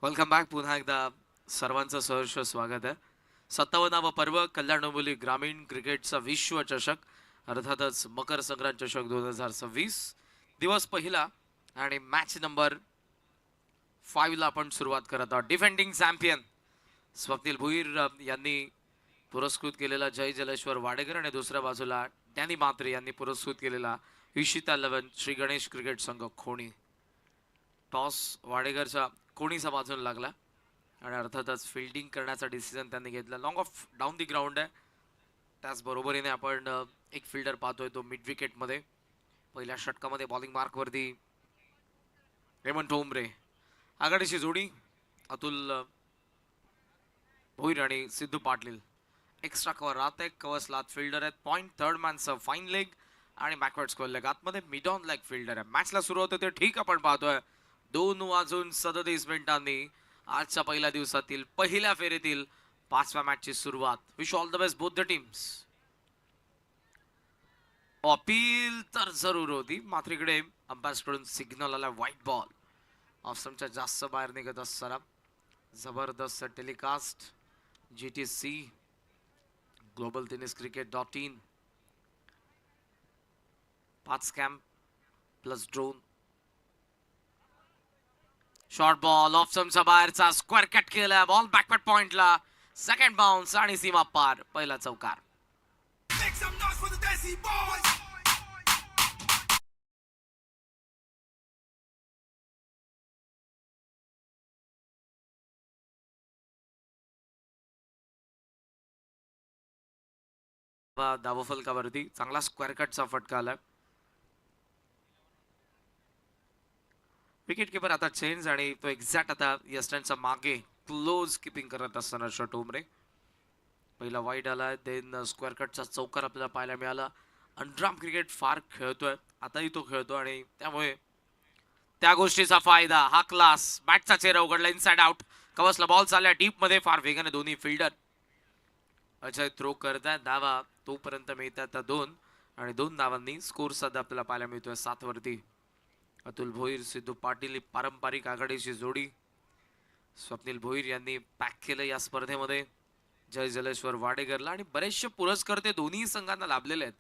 Welcome back. पुन्हा एकदा सर्वांचं सहर्ष स्वागत आहे. 57वा पर्व कल्याण डोंबिवली ग्रामीण क्रिकेटचा विश्वचषक, अर्थातच मकर संक्रांत चषक 2026 दिवस पहिला आणि मॅच नंबर 5 ला आपण सुरुवात करत आहोत. डिफेंडिंग चॅम्पियन स्वप्नील भुईर यांनी पुरस्कृत केलेला जय जलेश्वर वाडेकर आणि दुसऱ्या बाजूला डॅनी मात्रे यांनी पुरस्कृत केलेला इशिता 11 श्री गणेश क्रिकेट संघ खोणी. टॉस वाडेकरच्या कोणीचा बाजून लागला आणि अर्थातच फिल्डिंग करण्याचा डिसिजन त्यांनी घेतला. Long of down the ground आहे. त्याच बरोबरीने आपण एक फिल्डर पाहतोय तो मिड विकेटमध्ये. पहिल्या षटकामध्ये बॉलिंग मार्कवरती रेमन ठोंबरे. आघाडीची जोडी अतुल भोईर आणि सिद्धू पाटील. एक्स्ट्रा कव्हर राहत आहे. कव्हर स्लात फिल्डर आहेत. पॉइंट थर्ड मॅनचं फाईन लेग आणि बॅकवर्ड स्क्वेअर लेग. आतमध्ये मिड ऑन लेग फिल्डर आहे. मॅचला सुरू होते ते ठीक आपण पाहतोय. 2:37 आजच्या पहिल्या दिवसातील पहिल्या फेरीतील 5व्या मॅचची सुरुवात. Wish all the best both the teams. Appeal तर जरूर होती, मात्र इकडे अंपायर्सकडून सिग्नल आला व्हाईट बॉल. ऑफस्टंपच्या जास्त बाहेर निघत असताना जबरदस्त telecast. GTC global tennis cricket dot in 5 camp plus drone. Short ball ऑफस्टंपच्या बाहेरचा स्क्वेअर कट केला. बॉल बॅकवर्ड पॉइंटला. सेकंड बाउन्स आणि सीमा पार. पहिला चौकार. धावफलकावरती चांगला स्क्वेअर कटचा फटका आला. विकेट किपर आता चेंज आणि तो एक्झॅक्ट आता यस्टनच्या मागे क्लोज किपिंग करत असताना ठोंबरे. पहिला वाईट आला. देन स्क्वेअर कटचा चौकार आपल्याला पाहायला मिळाला. अंडराम क्रिकेट फार खेळतोय, आताही तो खेळतो आणि त्यामुळे त्या गोष्टीचा फायदा. हा क्लास. बॅटचा चेहरा उघडला. Inside out. कवसला बॉल चालला डीप मध्ये फार वेगाने. दोन्ही फिल्डर अजय थ्रो करतायत. धावा तोपर्यंत मिळतात 2 आणि 2 धावांनी स्कोर सध्या आपल्याला पाहायला मिळतोय 7 वरती. अतुल भोईर सिद्धू पाटील पारंपरिक आघाडीची जोडी. स्वप्नील भोईर यांनी पॅक केलं या स्पर्धेमध्ये जय जलेश्वर वाडेकरला आणि बरेचसे पुरस्कार दोन्ही संघांना लाभलेले आहेत.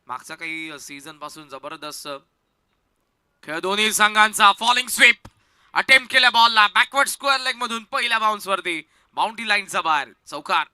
मागच्या काही सीझन पासून जबरदस्त खेळ दोन्ही संघांचा. फॉलिंग स्वीप अटेम्प्ट केल्या बॉलला बॅकवर्ड स्क्वेअर लेग मधून पहिल्या बाउन्स वरती. बाउंड्री लाईनचा बाहेर. चौकार.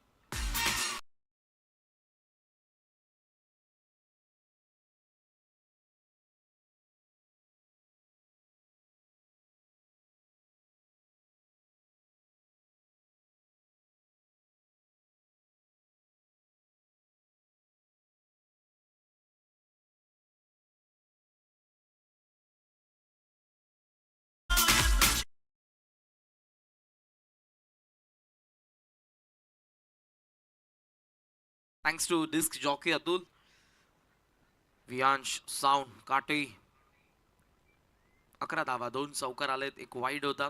Thanks to disc jockey Atul. Viyansh sound Kate. 11 धावा, 2 चौकार आलेत. एक वाईड होता.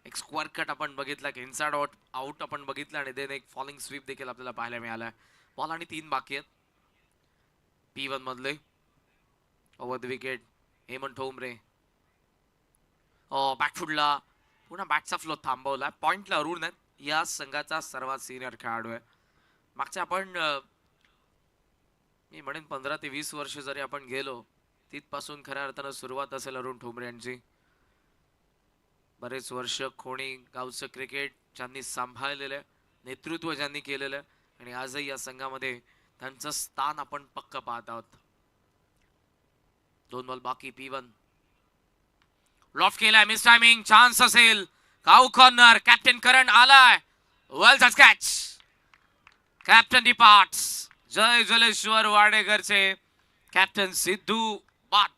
एक स्क्वेअर कट आपण बघितला. की इनसाइड आउट आपण बघितलं आणि देन एक फॉलिंग स्वीप देखील आपल्याला पाहायला मिळाला. बॉल आणि 3 बाकी आहेत. P1 मधले over the wicket Hemant Thombare. बॅकफुटला पुन्हा बॅटचा फ्लो थांबवला. पॉइंटला अरुण आहेत. या संघाचा सर्वात सिनियर खेळाडू आहे. मागच्या आपण मी म्हणेन 15 ते 20 वर्ष जरी आपण गेलो तिथपासून खऱ्या अर्थानं सुरुवात असेल अरुण ठोंबरे यांची. बरेच वर्ष खोणी गावचं क्रिकेट ज्यांनी सांभाळलेलं आहे, नेतृत्व ज्यांनी केलेलं आहे आणि आजही या संघामध्ये त्यांचं स्थान आपण पक्क पाहत आहोत. 2 बॉल बाकी. P1 लॉफ्ट केलाय. Miss timing. चान्स असेल. काऊ कॉर्नर. कॅप्टन करण आलाय. Well catch. Captain departs. Jay Jaleshwar वाडेकरचे कॅप्टन सिद्धू बाट.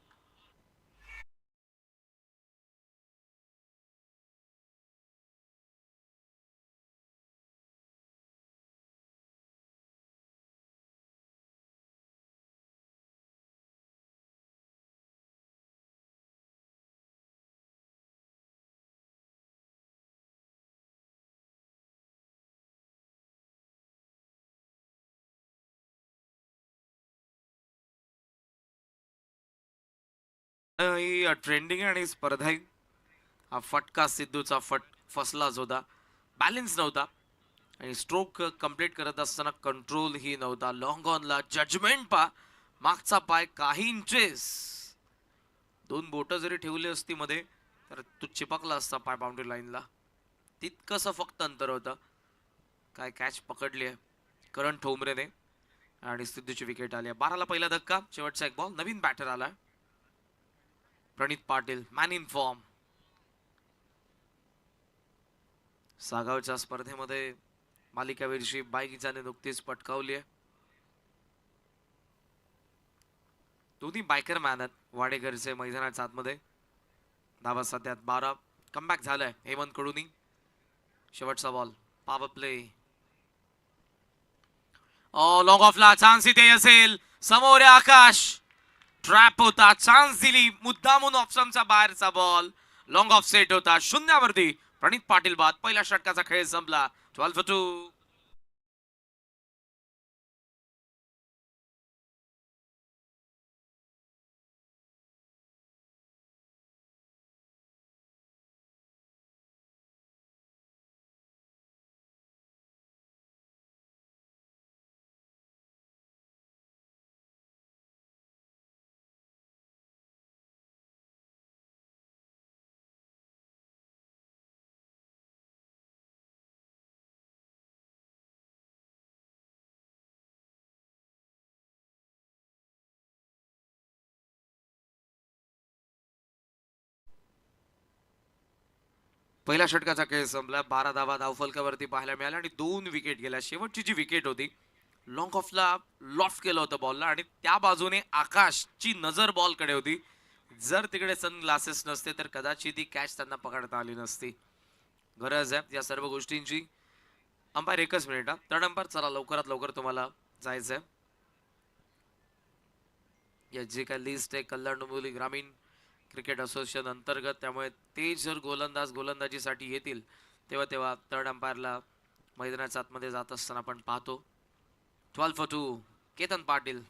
ही ट्रेंडिंग आणि स्पर्धा हा फटका सिद्धूचा फसलाच होता, बॅलन्स नव्हता आणि स्ट्रोक कंप्लीट करत असताना कंट्रोल ही नव्हता. लॉंग ऑनला जजमेंट पा, मागचा पाय काही इंचेस, दोन बोटं जरी ठेवली असती मध्ये तर तो चिपकला असता पाय बाउंड्री लाईनला. तितकंसं फक्त अंतर होतं. काय कॅच पकडली आहे करण ठोंबरेने आणि सिद्धूची विकेट आली आहे. 12ला पहिला धक्का, शेवटचा एक बॉल. नवीन बॅटर आलाय प्रणित पाटील, मॅन इन फॉर्म. सागावच्या स्पर्धेमध्ये मालिकावीरची बाईक नुकतीच पटकावली आहे. दोन्ही बायकर मॅन आहेत वाडेकरचे मैदानाच्या आतमध्ये. धावा सध्या 12. कमबॅक झालंय हेमंत कडूनी. शेवटचा बॉल, पॉवर प्ले. लॉंग ऑफला चान्स इथे असेल, समोर आहे आकाश. ट्रॅप होता, चान्स दिली मुद्दामून ऑप्शनचा बाहेरचा बॉल. लॉंग ऑफ सेट होता, शून्यावरती प्रणित पाटील बाद. पहिल्या षटकाचा खेळ संपला. 12-2. पहिल्या षटकाचा खेळ संपला. 12 धावा धावफलकावरती पाहायला मिळाल्या आणि 2 विकेट गेल्या. शेवटची जी विकेट होती, लॉंग ऑफला लॉफ्ट केलं होतं बॉलला आणि त्या बाजूने आकाशची नजर बॉलकडे होती. जर तिकडे सन ग्लासेस नसते तर कदाचित ती कॅच त्यांना पकडता आली नसती. गरज आहे या सर्व गोष्टींची. अंपायर एकच मिनिट हा. थर्ड अंपायर चला लवकरात लवकर तुम्हाला जायचंय. या जे काय लिस्ट आहे कल्याण डोंबिवली ग्रामीण क्रिकेट असोसिएशन अंतर्गत, त्यामुळे ते जर गोलंदाजीसाठी येतील तेव्हा तेव्हा थर्ड अंपायरला मैदानाच्या आतमध्ये जात असताना आपण पाहतो. 12-2. केतन पाटील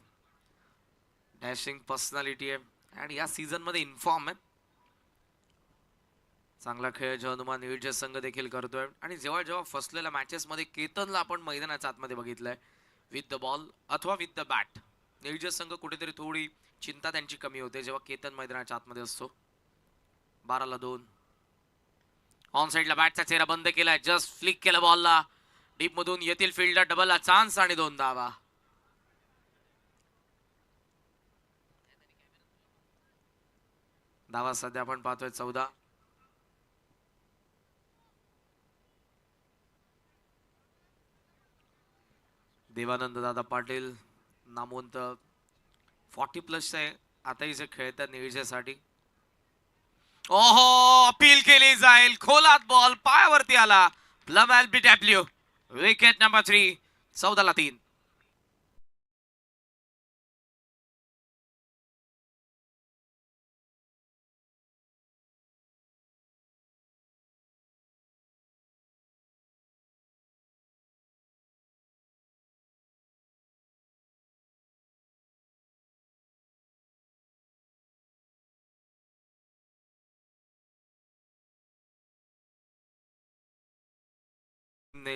डॅशिंग पर्सनॅलिटी आहे आणि या सीझन मध्ये इन्फॉर्म आहे. चांगला खेळ जो हनुमान निळजे संघ देखील करतोय आणि जेव्हा जेव्हा फसलेल्या मॅचेस मध्ये केतनला आपण मैदानाच्या आतमध्ये बघितलंय विथ द बॉल अथवा विथ द बॅट. निळजे संघ कुठेतरी थोडी चिंता त्यांची कमी होते जेव्हा केतन मैदानाच्या आतमध्ये असतो. 12-2. ऑन साइडला बॅटचा चेहरा बंद केलाय, जस्ट फ्लिक केलं बॉलला. डीप मधून येतील फिल्डर, डबलला चान्स आणि 2 धावा. धावा सध्या आपण पाहतोय 14. देवानंद दादा पाटील नामवंत 40+ आहे आताही जे खेळतात निळजेसाठी. ओहो, अपील केली जाईल, खोलात बॉल पायावरती आला. Plum LBW, wicket number 3. 14-3.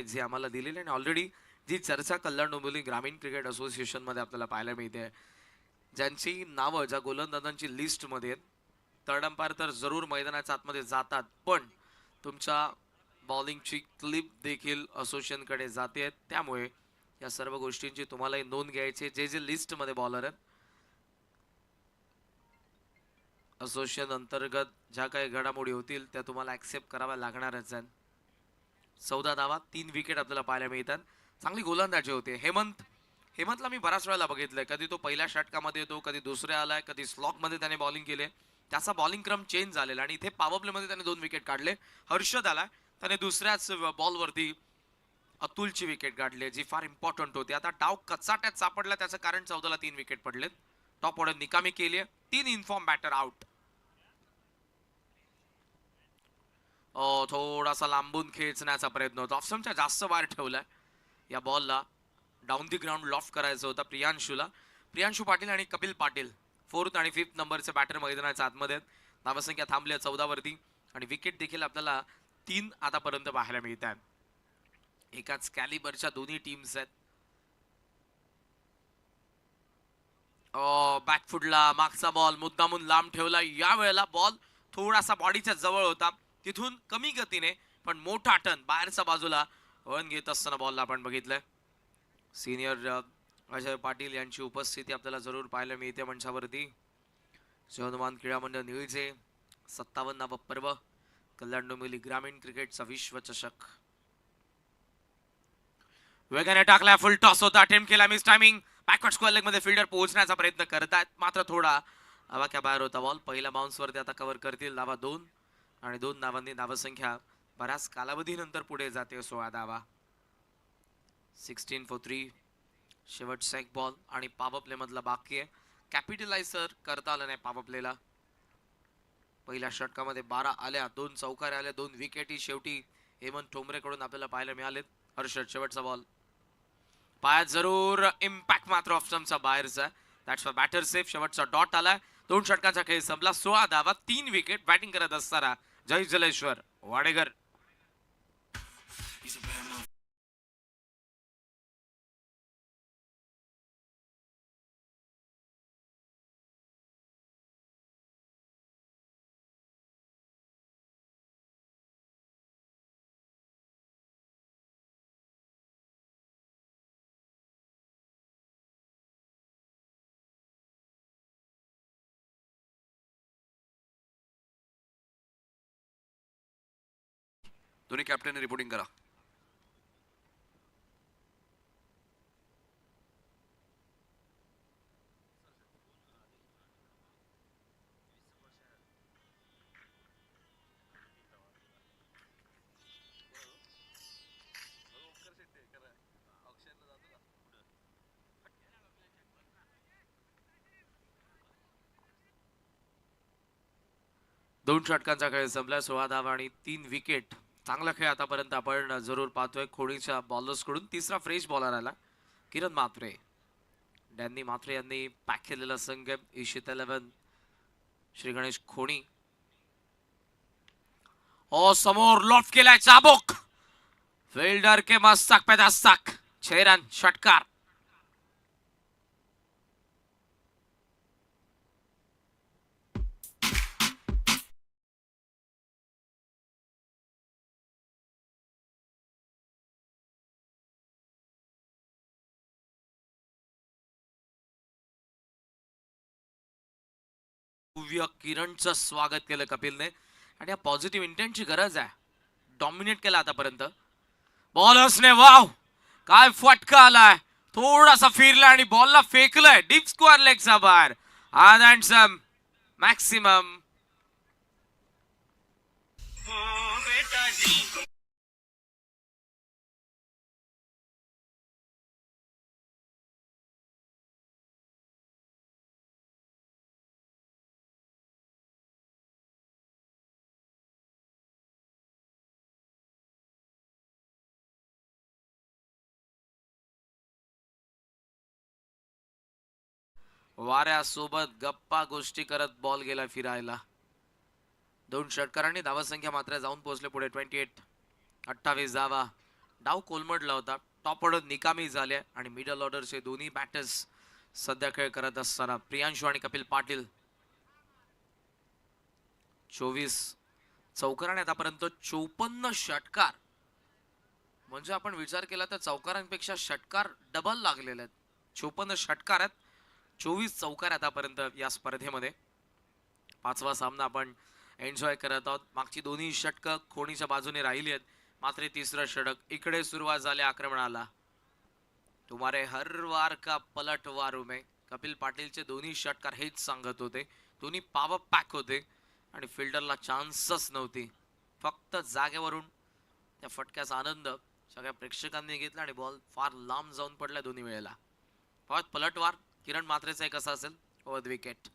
जे आम्हाला दिलेले आणि ऑलरेडी जी चर्चा कल्याण डोंबिवली ग्रामीण क्रिकेट असोसिएशन मध्ये आपल्याला पाहायला मिळते, ज्यांची नावं ज्या गोलंदाजांची लिस्ट मध्ये थर्ड अंपायर तर जरूर मैदानाच्या आतमध्ये जातात, पण तुमच्या बॉलिंगची क्लिप देखील असोसिएशन कडे जाते. त्यामुळे या सर्व गोष्टींची तुम्हालाही नोंद घ्यायची. जे जे लिस्ट मध्ये बॉलर आहेत असोसिएशन अंतर्गत ज्या काही घडामोडी होतील त्या तुम्हाला ऍक्सेप्ट कराव्या लागणारच आहेत. 14 धावा, 3 विकेट आपल्याला पाहायला मिळतात. चांगली गोलंदाजी होते. हेमंतला मी बऱ्याच वेळेला बघितलंय, कधी तो पहिल्या षटकामध्ये येतो, कधी दुसऱ्या आलाय, कधी स्लॉक मध्ये त्याने बॉलिंग केले. त्याचा बॉलिंग क्रम चेंज झालेला आणि इथे पॉवर प्ले मध्ये त्याने 2 विकेट काढले. हर्षद आलाय, त्याने दुसऱ्याच बॉलवरती अतुलची विकेट काढली जी फार इम्पॉर्टंट होती. आता डाव कचाट्यात सापडला, त्याचं कारण 14ला 3 विकेट पडलेत. टॉप ऑर्डर निकामी केली. 3 इन्फॉर्म बॅटर आउट. थोडासा लांबून खेचण्याचा प्रयत्न होता, ऑप्शनच्या जास्त बाहेर ठेवलाय. या बॉलला डाऊन दी ग्राउंड लॉफ्ट करायचं होता प्रियांशूला. प्रियांशू पाटील आणि कपिल पाटील 4th आणि 5th नंबरचे बॅटर मैदानाच्या आतमध्ये. धावसंख्या थांबली 14 वरती. आणि विकेट देखील आपल्याला 3 आतापर्यंत पाहायला मिळतात. एकाच कॅलिबरच्या दोन्ही टीम्स आहेत. बॅकफुटला मागचा बॉल मुद्दामून लांब ठेवला. या वेळेला बॉल थोडासा बॉडीच्या जवळ होता, तिथून कमी गतीने पण मोठा टर्न बाहेरच्या बाजूला वळण घेत असताना बॉलला आपण बघितलंय. सिनियर अजय पाटील यांची उपस्थिती आपल्याला जरूर पाहायला मिळते मंचावरती. हनुमान क्रीडा मंडळ निळजे 57व पर्व कल्याण डोंबिवली ग्रामीण क्रिकेटचा विश्वचषक. वेगाने टाकला, फुल टॉस होता, अटेम्प्ट केला, miss timing. Backward square leg मध्ये फिल्डर पोहोचण्याचा प्रयत्न करतात, मात्र थोडा आवाक्या बाहेर होता बॉल. पहिल्या बाउन्स वरती आता कव्हर करतील धावा 2 आणि 2 धावांनी धावसंख्या बऱ्याच कालावधीनंतर पुढे जाते. 16 धावा. 16 for 3. शेवटचा एक बॉल आणि पॉवर प्ले मधला बाकी आहे. कॅपिटलाइजर करता आलं नाही पॉवर प्लेला. पहिल्या षटकामध्ये 12 आल्या, 2 चौकारे आल्या, 2 विकेटी शेवटी हेमंत ठोंबरे कडून आपल्याला पाहायला मिळालेत. हर्षद शेवटचा बॉल पायात जरूर, इम्पॅक्ट मात्र ऑफ स्टंपचा बाहेरचा. That's for batter safe. शेवटचा डॉट आलाय. 2 षटकांचा खेळ संपला. 16 धावा, 3 विकेट. बॅटिंग करत असताना जय जलेश्वर वाडेकर. दोन्ही कॅप्टन रिपोर्टिंग करा. दोन षटकांचा खेळ संपला. 16 धावा आणि 3 विकेट. चांगला खेळ आतापर्यंत आपण जरूर पाहतोय खोडीच्या बॉलर्स कडून. तिसरा फ्रेश बॉलर आला किरण मात्रे. डॅनी मात्रे यांनी पॅक केलेला संघ ईशित 11 श्री गणेश खोणी. समोर लॉफ्ट केलाय चाबुक. फिल्डर के मस्तक पे दस्तक. 6 रन षटकार. किरणचं स्वागत केलं कपिलने आणि या पॉझिटिव्ह इंटेंटची गरज आहे. डॉमिनेट केला आतापर्यंत बॉलर्सने. वाव, काय फटका आलाय. थोडासा फिरला आणि बॉलला फेकलंय डीप स्क्वेअर लेगचा बाहेर. And maximum. वाऱ्यासोबत गप्पा गोष्टी करत बॉल गेला फिरायला. 2 षटकारांनी धावसंख्या मात्र जाऊन पोहोचले पुढे 28. 28 धावा. डाव कोलमडला होता. टॉप ऑर्डर निकामी झाले आणि मिडल ऑर्डरचे दोन्ही बॅटर्स सध्या खेळ करत असताना प्रियांशु आणि कपिल पाटील. 24 चौकाराने आतापर्यंत 54 षटकार. म्हणजे आपण विचार केला तर चौकारांपेक्षा षटकार डबल लागलेले आहेत. 54 षटकार आहेत, 24 चौकार आतापर्यंत या स्पर्धेमध्ये. 5वा सामना आपण एन्जॉय करत आहोत. मागची दोन्ही षटकं खोणीच्या बाजूने राहिली आहेत, मात्र तिसरं षटक इकडे सुरुवात झाली आक्रमणाला. तुम्हारे हर वार का पलट वारू में. कपिल पाटीलचे दोन्ही षटकार हेच सांगत होते. दोन्ही पॉवर पॅक होते आणि फिल्डरला चान्सच नव्हती. फक्त जागेवरून त्या फटक्याचा आनंद सगळ्या प्रेक्षकांनी घेतला आणि बॉल फार लांब जाऊन पडला दोन्ही वेळेला. पलटवार किरण मात्रेचा एक असा असेल ओव्हर द विकेट.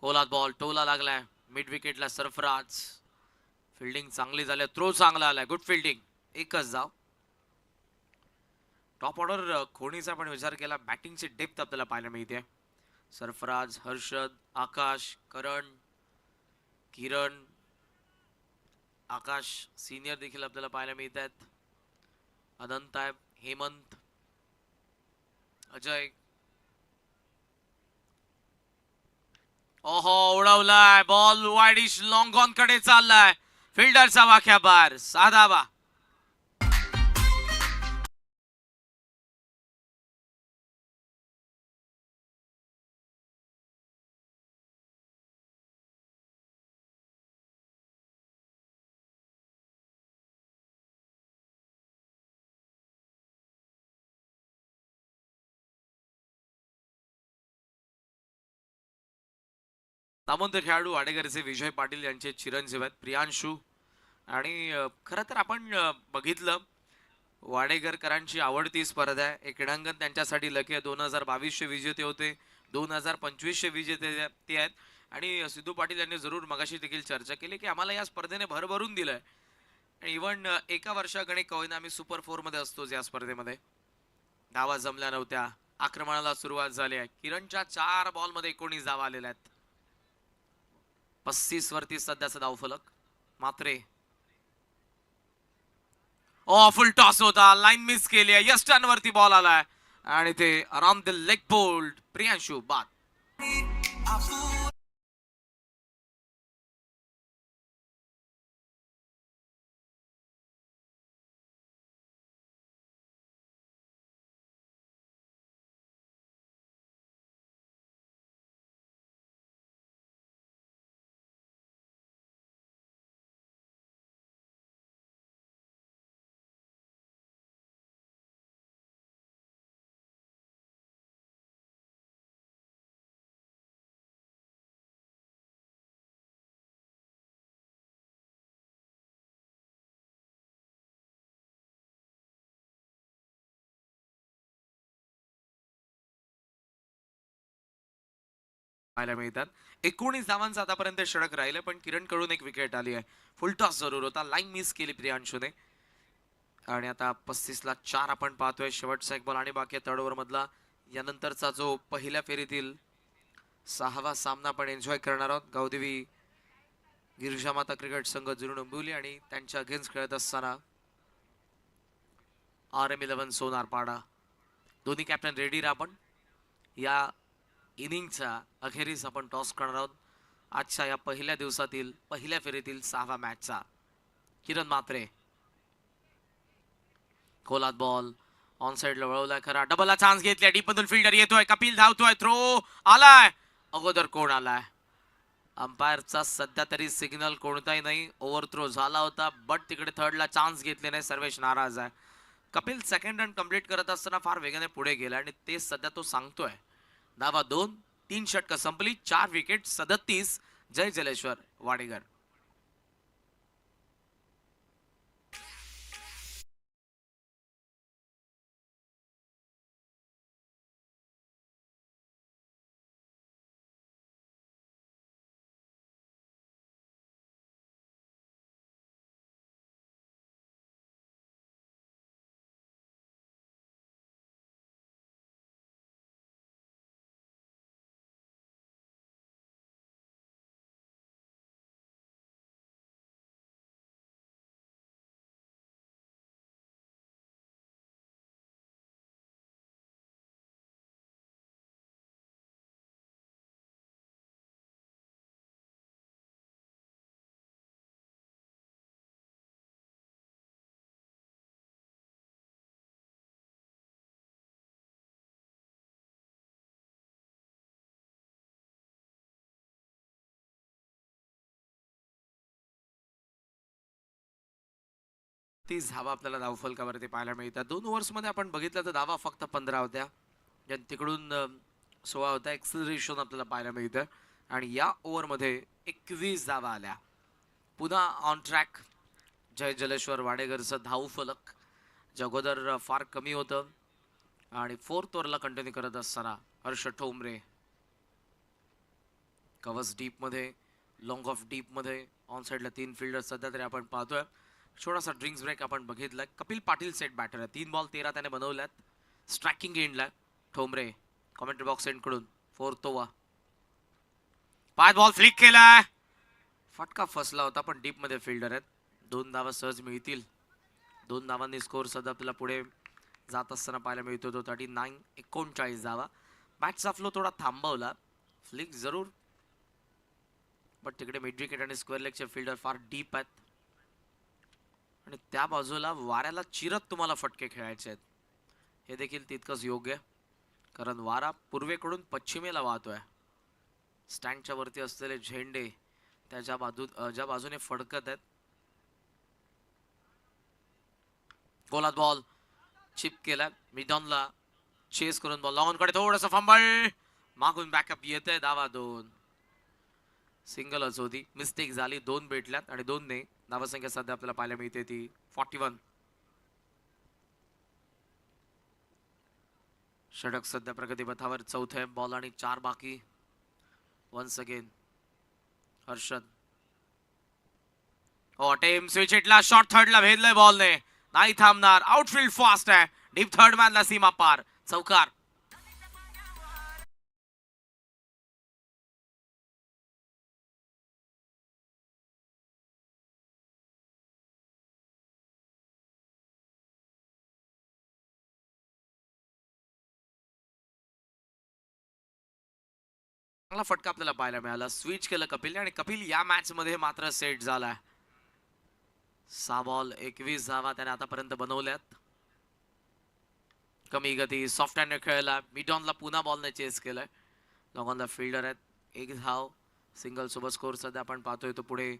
कोलात बॉल टोला लागलाय मिड विकेटला. सरफराज. फिल्डिंग चांगली झाली, थ्रो चांगला आलाय, गुड फिल्डिंग. एकच धाव. टॉप ऑर्डर खोणीचा पण विचार केला, बॅटिंगची डेप्थ आपल्याला पाहायला मिळते. सरफराज, हर्षद, आकाश, करण, किरण, आकाश सिनियर देखील आपल्याला पाहायला मिळत आहेत. अनंत आहे, हेमंत, अजय. ओहो, उडवलाय बॉल. वाईडिश लॉंग ऑन कडे चाललाय. फिल्डरचा वाख्या बार, साधावा. नामवंत खेळाडू वाडेकरचे विजय पाटील यांचे चिरंजीव आहेत प्रियांशू. आणि खरं तर आपण बघितलं, वाडेकरकरांची आवडती स्पर्धा आहे. हे क्रीडांगण त्यांच्यासाठी लकी आहे. 2022चे विजेते होते, 2025चे विजेते ते आहेत. आणि सिद्धू पाटील यांनी जरूर मगाशी देखील चर्चा केली की आम्हाला या स्पर्धेने भरभरून दिलंय. आणि इव्हन एका वर्षागणिक होईना आम्ही सुपर 4 मध्ये असतो या स्पर्धेमध्ये. धावा जमल्या नव्हत्या, आक्रमणाला सुरुवात झाली आहे. किरणच्या 4 बॉलमध्ये 19 धावा आलेल्या आहेत. 35 वरती सध्याचा धावफलक. मात्रे, फुल टॉस होता, लाईन मिस केली आहे. यस्टन वरती बॉल आलाय आणि ते around the leg bowled. Priyanshu बाद. पाहायला मिळतात. 19 धावांचा आतापर्यंत षटक राहिले, पण किरण कडून एक विकेट आली आहे. फुल टॉस जरूर होता, लाईन मिस केली प्रियांशूने. आणि आता 35ला 4 आपण पाहतोय. शेवटचा एक बॉल आणि बाकी थर्ड ओव्हर मधला यानंतरचा जो पहिल्या फेरीतील 6वा सामना आपण एन्जॉय करणार आहोत. गावदेवी गिरिजामाता क्रिकेट संघ जुरून डोंबिवली आणि त्यांच्या अगेन्स्ट खेळत असताना RM11 सोनारपाडा. दोन्ही कॅप्टन रेडी राहा. आपण या इनिंगचा अखेरीस आपण टॉस करणार आहोत आजच्या या पहिल्या दिवसातील पहिल्या फेरीतील 6व्या मॅचचा. किरण मात्रे, खोलात बॉल ऑन साइडला वळवलाय. खरा डबलला चान्स घेतलाय. डीप मधून फिल्डर येतोय, कपिल धावतोय, थ्रो आलाय. अगोदर कोण आलाय? अंपायरचा सध्या तरी सिग्नल कोणताही नाही. ओव्हर थ्रो झाला होता, बट तिकडे थर्डला चान्स घेतले नाही. सर्वेश नाराज आहे. कपिल सेकंड रन कंप्लीट करत असताना फार वेगाने पुढे गेला आणि ते सध्या तो सांगतोय. धावा 2, 3 षटकं संपली, 4 विकेट, 37. जय जलेश्वर वाडेकर. तीस धावा आपल्याला धावफलकावरती पाहायला मिळतात. 2 ओव्हर्स मध्ये आपण बघितलं तर धावा फक्त 15 होत्या. तिकडून 16 होत्या. एक्सेलरेशन आपल्याला पाहायला मिळतं आणि या ओव्हरमध्ये 21 धावा आल्या. पुन्हा ऑन ट्रॅक जय जलेश्वर वाडेकरचं धावफलक जे अगोदर फार कमी होतं. आणि 4th ओव्हरला कंटिन्यू करत असताना हर्ष ठोंबरे कव्हर्स डीप मध्ये, लॉंग ऑफ डीप मध्ये, ऑन साइडला 3 फिल्डर सध्या तरी आपण पाहतोय. छोटासा ड्रिंक्स ब्रेक आपण बघितलाय. कपिल पाटील सेट बॅटर आहे. 3 बॉल 13 त्याने बनवल्यात. स्ट्रायकिंग एंडला ठोंबरे कॉमेंट्री बॉक्स एंड कडून 4th ओव्हर. 5 बॉल फ्लिक केलाय. फटका फसला होता, पण डीप मध्ये फिल्डर आहेत. 2 धावा सहज मिळतील. 2 धावांनी स्कोर सध्या आपल्याला पुढे जात असताना पाहायला मिळतो. तो 39 धावा. मॅचचा फ्लो थोडा थांबवला. फ्लिक जरूर, पण तिकडे मिड विकेट आणि स्क्वेअर लेगचे फिल्डर फार डीप आहेत. आणि त्या बाजूला वाऱ्याला चिरत तुम्हाला फटके खेळायचे आहेत. हे देखील तितकंच योग्य, कारण वारा पूर्वेकडून पश्चिमेला वाहतोय. स्टँडच्या वरती असलेले झेंडे त्याच्या ज्या बाजूने फडकत आहेत. गोलात बॉल चिप केला मिडॉनला, चेस करून बॉल लॉन कडे थोडंसं फंबल, मागून बॅकअप येतंय. धावा 2. सिंगलच होती, मिस्टेक झाली. 2 भेटल्यात आणि 2 ने धावसंख्या सध्या आपल्याला पाहायला मिळते ती 41. षटक सध्या प्रगतीपथावर. चौथे बॉल आणि 4 बाकी. Once again Harshad. हो, टेम स्विच हिटला. शॉट थर्डला भेदलाय बॉलने. नाही थांबणार. आउटफील्ड फास्ट आहे. डीप थर्ड मॅनला सीमा पार. चौकार. चांगला फटका आपल्याला पाहायला मिळाला. स्विच केलं कपिलने आणि कपिल या मॅच मध्ये मात्र सेट झालाय. 6 बॉल 21 धावा त्याने आतापर्यंत बनवल्यात. कमी गती सॉफ्ट हँड खेळला. मिडॉनला पुन्हा बॉलने चेस केलंय. लॉंगॉनला फिल्डर आहेत. 1 धाव सिंगल सोबत स्कोर सध्या आपण पाहतोय तो पुढे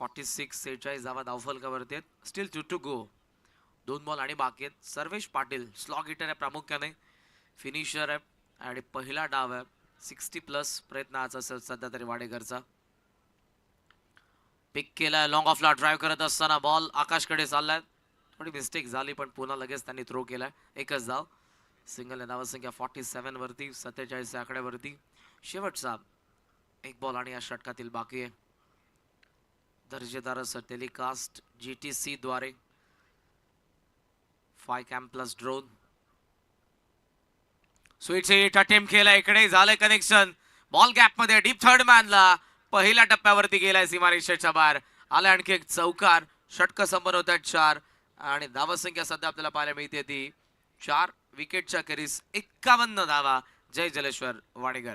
46 धावा धावफलकावरती आहेत. Steel 2 to go. 2 बॉल आणि बाकी आहेत. सर्वेश पाटील स्लॉग हिटर आहे प्रामुख्याने, फिनिशर आहे आणि पहिला डाव आहे. 60+ प्रयत्नाचा असेल सध्या तरी वाडेकरचा. पिक केलाय लॉंग ऑफला. ड्राईव्ह करत असताना बॉल आकाशकडे चाललाय. थोडी मिस्टेक झाली, पण पुन्हा लगेच त्यांनी थ्रो केलाय. 1च धाव. सिंगल धावसंख्या 47 वरती, 47 आकड्यावरती. शेवटचा 1 बॉल आणि या षटकातील बाकी आहे. दर्जेदार असं टेलिकास्ट GTC द्वारे 5 cam plus drone. Sweet hit attempt केला. इकडे झालंय कनेक्शन. बॉल गॅप मध्ये डीप थर्ड मॅनला पहिल्या टप्प्यावरती गेलाय. सीमारेषेच्या बाहेर आलाय. आणखी एक चौकार. षटक संपन्न होत आहेत 4 आणि धावसंख्या सध्या आपल्याला पाहायला मिळते ती 4 विकेटच्या खेरीज 51 धावा. जय जलेश्वर वाडेकर.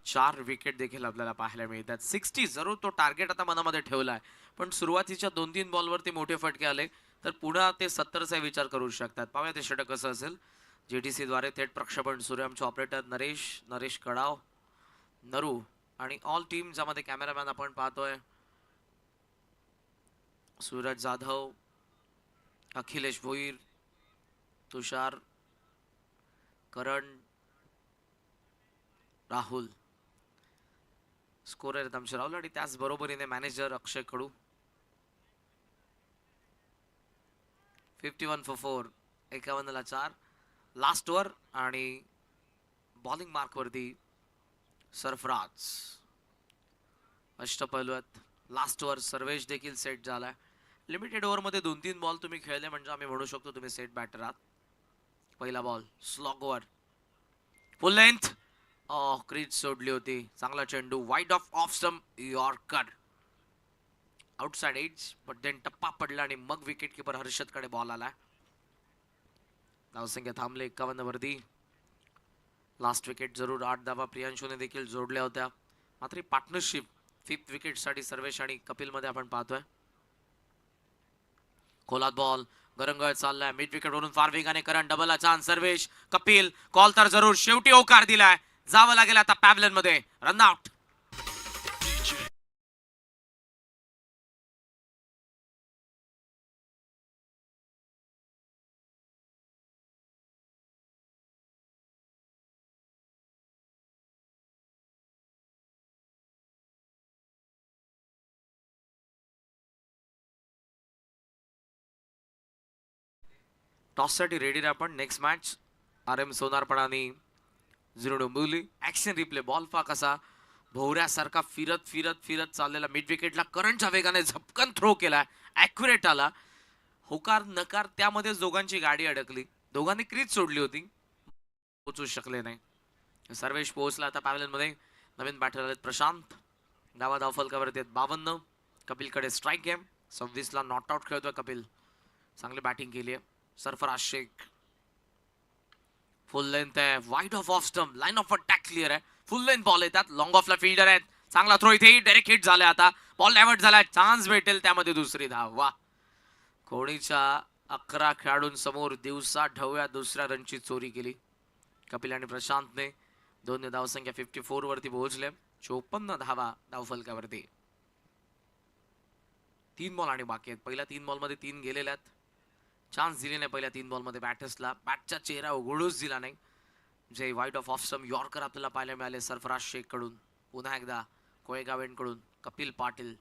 चार विकेट देखील आपल्याला पाहायला मिळतात. 60 जरूर तो टार्गेट आता मनामध्ये ठेवलाय, पण सुरुवातीच्या 2-3 बॉलवरती मोठे फटके आले तर पुन्हा ते 70चा विचार करू शकतात. पाहूया ते षटक कसं असेल. GTC द्वारे थेट प्रक्षेपण सुरू. आमचे ऑपरेटर नरेश कडाव, नरू आणि ऑल टीम, ज्यामध्ये कॅमेरामॅन आपण पाहतोय सूरज जाधव, अखिलेश भोईर, तुषार, करण, राहुल. स्कोरर आहेत आमचे राहुल आणि त्याच बरोबरीने manager Akshay Kadu. 51 for 4, 51ला 4. Last over आणि बॉलिंग मार्क वरती सरफराज. अष्टपैलू आहेत. लास्ट ओव्हर सर्वेश देखील सेट झालाय. लिमिटेड ओव्हर मध्ये 2-3 बॉल तुम्ही खेळले म्हणजे आम्ही म्हणू शकतो तुम्ही सेट बॅटर आहात. पहिला ball slog over, full length. Crease सोडली होती. चांगला चेंडू wide off stump yorker. Outside edge, but then टप्पा पडला आणि मग विकेट किपर हर्षदकडे बॉल आला. धावसंख्या थांबले 51 वरती. लास्ट विकेट जरूर 8 धावा प्रियांशूने देखील जोडल्या होत्या. मात्र पार्टनरशिप 5th विकेट साठी सर्वेश आणि कपिल मध्ये आपण पाहतोय. खोलात बॉल गरंगळ चाललाय. मिड विकेट वरून फार वेगाने करण. डबलला चान्स. सर्वेश, कपिल. कॉल तर जरूर. शेवटी होकार दिलाय. जावं लागेल आता पॅव्हलियन मध्ये. Run out. टॉससाठी रेडी रा आपण. नेक्स्ट मॅच RM सोनारपडा आणि zero Dombivli. Action replay. Ball पहा कसा भोवऱ्यासारखा फिरत फिरत फिरत चाललेला मिड विकेटला करंटच्या वेगाने झपकन थ्रो केला. ॲक्युरेट आला. होकार नकार त्यामध्ये दोघांची गाडी अडकली. दोघांनी क्रीज सोडली होती, पोहोचू शकले नाही. सर्वेश पोहोचला आता पॅव्हलियन मध्ये. नवीन बॅटर आलेत प्रशांत. धाव फलकावरती आहेत 52. कपिलकडे स्ट्राईक गेम. 26 ला नॉट आउट खेळतोय कपिल. चांगली बॅटिंग केली आहे. सरफराज शेख फुल लेंथ आहे. Wide off stump. Line of attack clear आहे. फुल लेंथ बॉल आहे. त्यात लॉंग ऑफला फिल्डर आहेत. चांगला थ्रो इथे डायरेक्ट हिट झालाय. आता बॉल डायव्हर्ट झालाय. चान्स भेटेल त्यामध्ये दुसरी धाव. वा, कोहलीच्या 11 खेळाडूंसमोर दिवसा ढवळ्या दुसऱ्या रनची चोरी केली कपिल आणि प्रशांतने. दोन्ही धावसंख्या 54 वरती पोहोचले. 54 धावा धावफलकावरती. 3 बॉल आणि बाकी आहेत. पहिल्या 3 बॉलमध्ये 3 गेलेल्या आहेत. चान्स दिले नाही पहिल्या 3 बॉलमध्ये बॅटर्सला. बॅटचा चेहरा उघडूच दिला नाही. जे वाईट ऑफ स्टंप यॉर्कर आपल्याला पाहायला मिळाले सरफराज शेख कडून. पुन्हा एकदा कोळेगावेंकडून कपिल पाटील.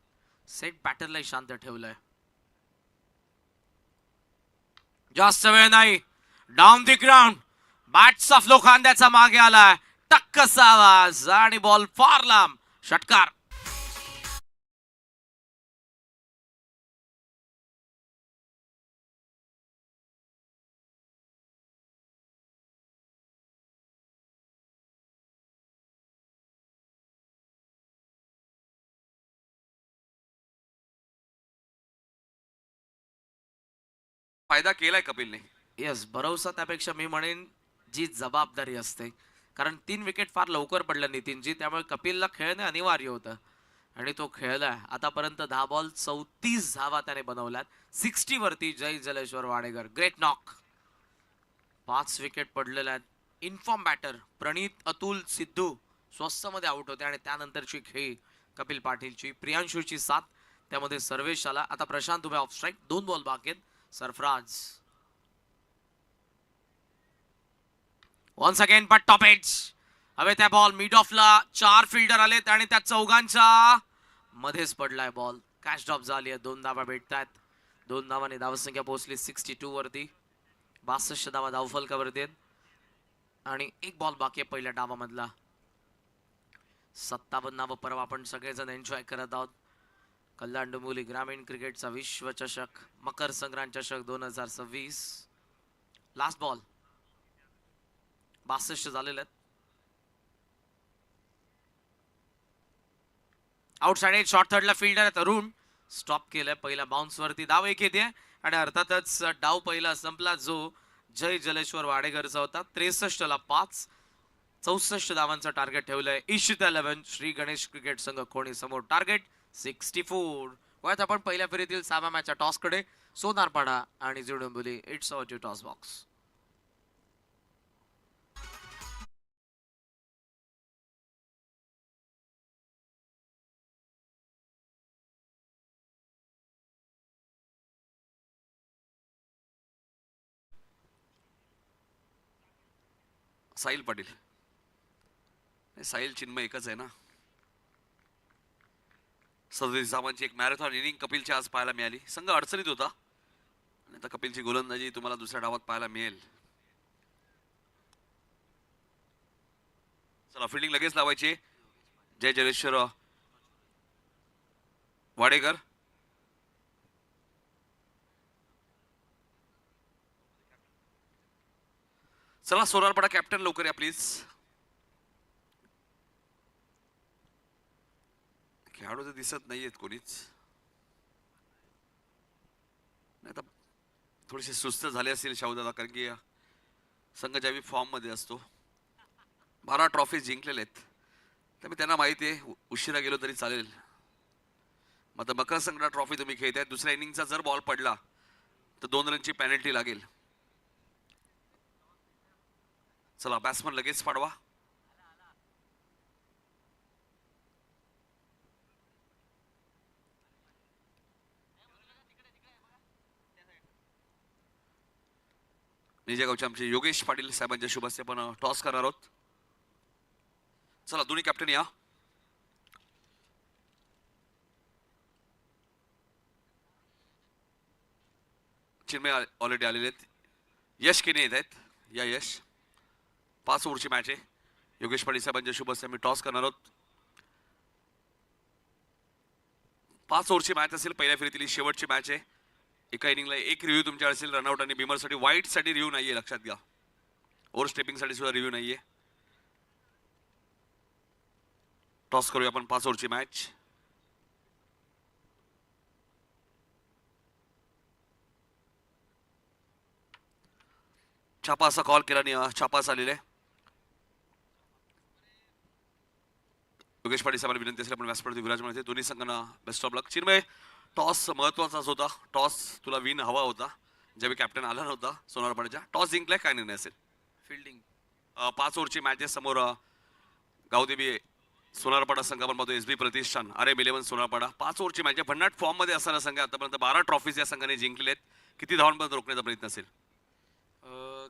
सेट बॅटरलाही शांत ठेवलंय. जास्त वेळ नाही. Down the ground. बॅटचा फ्लो खांद्याचा मागे आलाय. टक्कसा आवाज आणि बॉल फार लांब. षटकार. फायदा केलाय कपिलने. येस, भरोसा त्यापेक्षा मी म्हणेन जी जबाबदारी असते. कारण 3 विकेट फार लवकर पडल्या नितीनजी. त्यामुळे कपिलला खेळणे अनिवार्य होतं आणि तो खेळलाय. आतापर्यंत 10 बॉल 34 धावा त्याने बनवल्यात. 60 वरती Jay Jaleshwar Wadekar. Great knock. 5 wicket पडलेल्या आहेत. इन्फॉर्म बॅटर प्रणित अतुल सिद्धू स्वस्त मध्ये आउट होते आणि त्यानंतरची खेळी कपिल पाटीलची. प्रियांशूची 7. त्यामध्ये सर्वेश आला. आता प्रशांत उभे ऑफ स्ट्राईक. 2 बॉल बाकी आहेत. Sarfaraz once again but top edge. हवे त्या बॉल मिड ऑफला 4 फिल्डर आलेत आणि त्या चौघांच्या मध्येच पडलाय बॉल. कॅच ड्रॉप झाली आहे. 2 धावा भेटतात. 2 धावांनी धावसंख्या पोहोचली 62 वरती. 62 धावा धावफलकावरती आहेत आणि 1 बॉल बाकी आहे पहिल्या डावामधला. 57 धावा परवा आपण सगळेजण एन्जॉय करत आहोत. कल्याण डोंबिवली ग्रामीण क्रिकेटचा विश्वचषक मकर संक्रांत चषक 2026. Last ball. 62 झालेले आहेत. आउटसाइड शॉर्ट थर्डला फिल्डर आहे तरुण. स्टॉप केलंय. पहिल्या बाउन्स वरती धाव एक येते आणि अर्थातच डाव पहिला संपला जो जय जलेश्वर वाडेकरचा होता. 63 ला 5. 64 धावांचं टार्गेट ठेवलंय ईशिता 11 श्री गणेश क्रिकेट संघ कोणी समोर. टार्गेट 64. वळत आपण पहिल्या फेरीतील 6व्या मॅचच्या टॉसकडे. सोनारपाडा आणि zero Dombivli. It's our to toss box. Sahil Patil. Sahil Chinmay एकच आहे ना. 27 धावांची एक मॅरेथॉन इनिंग कपिलची आज पाहायला मिळाली. संघ अडचणीत होता आणि आता कपिलची गोलंदाजी तुम्हाला दुसऱ्या डावात पाहायला मिळेल. चला फिल्डिंग लगेच लावायची. जय जलेश्वर वाडेकर. चला सोनारपाडा कॅप्टन लवकर या प्लीज. खेळाडू तर दिसत नाहीयेत कोणीच. नाही तर थोडेसे सुस्त झाले असतील शाहूदादा, कारण की संघ ज्यावेळी फॉर्म मध्ये असतो. 12 ट्रॉफी जिंकलेले आहेत. त्यामुळे त्यांना माहिती आहे उशिरा गेलो तरी चालेल. मग आता मकर संक्रांत ट्रॉफी तुम्ही खेळताय. दुसऱ्या इनिंगचा जर बॉल पडला तर 2 रनची पेनल्टी लागेल. चला बॅट्समन लगेच पाडवा. निजेगावचे आमचे योगेश पाटील साहेबांच्या शुभ हस्ते आपण टॉस करणार आहोत. चला दोन्ही कॅप्टन या. चिन्मय ऑलरेडी आलेले आहेत. यश केने येत आहेत. या यश 5 ओव्हरची मॅच आहे. योगेश पाटील साहेबांच्या शुभ हस्ते आम्ही टॉस करणार आहोत. 5 ओव्हरची मॅच असेल. पहिल्या फेरीतील ही शेवटची मॅच आहे. एका इनिंगला एक रिव्ह्यू तुमच्याकडे असेल. रनआउट आणि बिमरसाठी वाईटसाठी रिव्ह्यू नाहीये, लक्षात घ्या. ओव्हर स्टेपिंगसाठी सुद्धा रिव्ह्यू नाहीये. टॉस करूया आपण 5 ओव्हरची मॅच. छापा असा कॉल केला आणि छापा आलेला आहे. योगेश पाटील साहेबांना विनंती असेल आपण व्यासपीठावरती विराजमान होते. दोन्ही संघांना best of luck. Chinmay, toss महत्वाचाच होता. टॉस तुला विन हवा होता ज्यावेळी कॅप्टन आला नव्हता सोनारपाड्याच्या. टॉस जिंकलाय, काय निर्णय असेल? फिल्डिंग. 5 ओव्हरची मॅच आहे. समोर गावदेवी सोनारपाडा संघ आपण पाहतो. एसबी प्रतिष्ठान RM11 सोनारपाडा. 5 ओव्हरची मॅच आहे. भन्नाट फॉर्म मध्ये असणारा संघ. आतापर्यंत 12 ट्रॉफीज या संघाने जिंकलेले आहेत. किती धावांपर्यंत रोखण्याचा प्रयत्न असेल?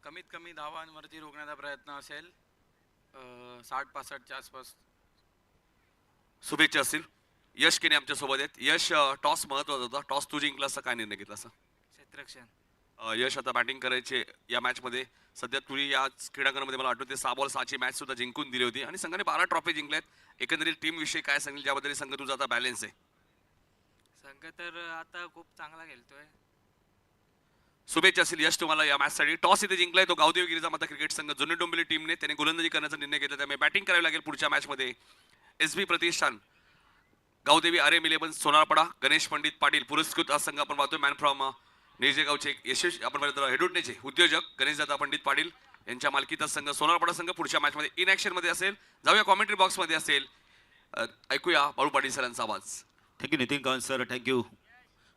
कमीत कमी धावांवरती रोखण्याचा प्रयत्न असेल. 60-65च्या आसपास. शुभेच्छा असतील. यश केने आमच्या सोबत आहेत. यश, टॉस महत्वाचा होता. टॉस तू जिंकला असं काय निर्णय घेतला असं? क्षेत्ररक्षण. यश, आता बॅटिंग करायचे या मॅच मध्ये. सध्या तुम्ही या क्रीडांगणामध्ये मला आठवते 6 बॉल 6ची मॅच सुद्धा जिंकून दिली होती आणि संघाने 12 ट्रॉफी जिंकल्यात. एकंदरीत टीम विषयी काय सांगेल, ज्याबद्दल संघ तुझा आता बॅलन्स आहे? संघ तर आता खूप चांगला खेळतोय. शुभेच्छा असतील यश तुम्हाला या मॅचसाठी. टॉस इथे जिंकलाय तो गावदेवी गिरिजा माता क्रिकेट संघ. जुनी डोंबिवली टीमने त्याने गोलंदाजी करण्याचा निर्णय घेतला. त्यामुळे बॅटिंग करावी लागेल पुढच्या मॅचमध्ये. एसबी प्रतिष्ठान गावदेवी RM11 सोनारपाडा. गणेश पंडित पाटील पुरस्कृत हा संघ आपण पाहतोय. मॅन फ्रॉम निळजेगावचे यशस्वी आपण हेडुटनेचे उद्योजक गणेशदादा पंडित पाटील यांच्या मालकीचा संघ सोनारपाडा संघ पुढच्या मॅचमध्ये इन ऍक्शन मध्ये असेल. जाऊया कॉमेंट्री बॉक्समध्ये असेल. ऐकूया बाळू पाटील सरांचा आवाज. Thank you Nitin Kalan sir, thank you.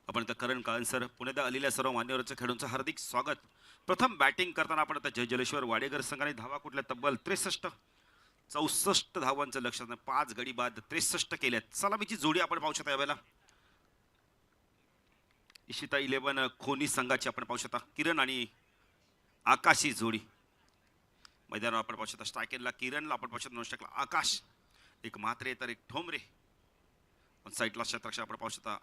आपण आता करण काळन सर, पुण्यात आलेल्या सर्व मान्यवरांच्या खेळाडूंचं हार्दिक स्वागत. प्रथम बॅटिंग करताना आपण आता जयजलेश्वर वाडेकर संघाने धावा कुठल्या तब्बल 63-64 धावांचं लक्ष. 5 गडी बाद 63 केल्यात. सलामीची जोडी आपण पाहू शकता यावेळेला. इशिता 11 खोनी संघाची आपण पाहू शकता. किरण आणि आकाशी जोडी मैदानावर आपण पाहू शकता. स्ट्रायकेरला किरणला आपण पाहू शकता. नॉनस्ट्राईकला आकाश. एक म्हात्रे तर एक ठोंबरे. साईडला क्षेत्ररक्षण आपण पाहू शकता.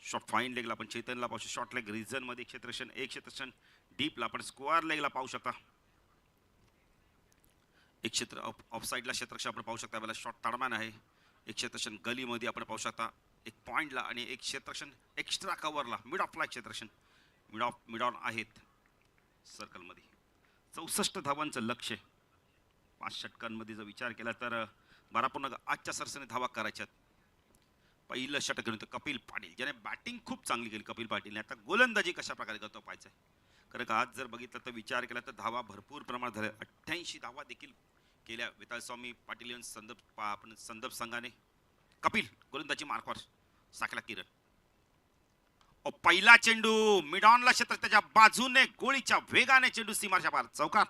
शॉर्ट फाईन लेगला आपण चैतनला पाहू शकता. शॉर्ट लेग रिझन मध्ये क्षेत्ररक्षण, एक क्षेत्ररक्षण डीपला आपण स्क्वेअर लेगला पाहू शकता. एक क्षेत्र ऑफ साईडला क्षेत्ररक्षण आपण पाहू शकता. शॉर्ट ताडमॅन आहे. एक क्षेत्ररक्षण गलीमध्ये आपण पाहू शकता. एक पॉईंटला आणि एक क्षेत्ररक्षण एक्स्ट्रा कव्हरला मिड ऑफला क्षेत्ररक्षण मिड ऑन आहेत सर्कलमध्ये. 64 धावांचं लक्ष. 5 षटकांमध्ये जर विचार केला तर 12.8च्या सरसने धावा करायच्यात. पहिलं षटक घेऊन कपिल पाटील ज्याने बॅटिंग खूप चांगली केली. कपिल पाटीलने आता गोलंदाजी कशा प्रकारे करतो पाहायचं. कारण का आज जर बघितलं तर विचार केला तर धावा भरपूर प्रमाणात झाल्या. 88 धावा देखील केल्या वितालस्वामी पाटील यांनी आपण संदर्भ संघाने. कपिल गोलंदाजी मार्कवर साकला किरण. पहिला चेंडू मिडॉनला क्षेत्र त्याच्या बाजूने गोळीच्या वेगाने चेंडू सीमाच्या पार चौकार.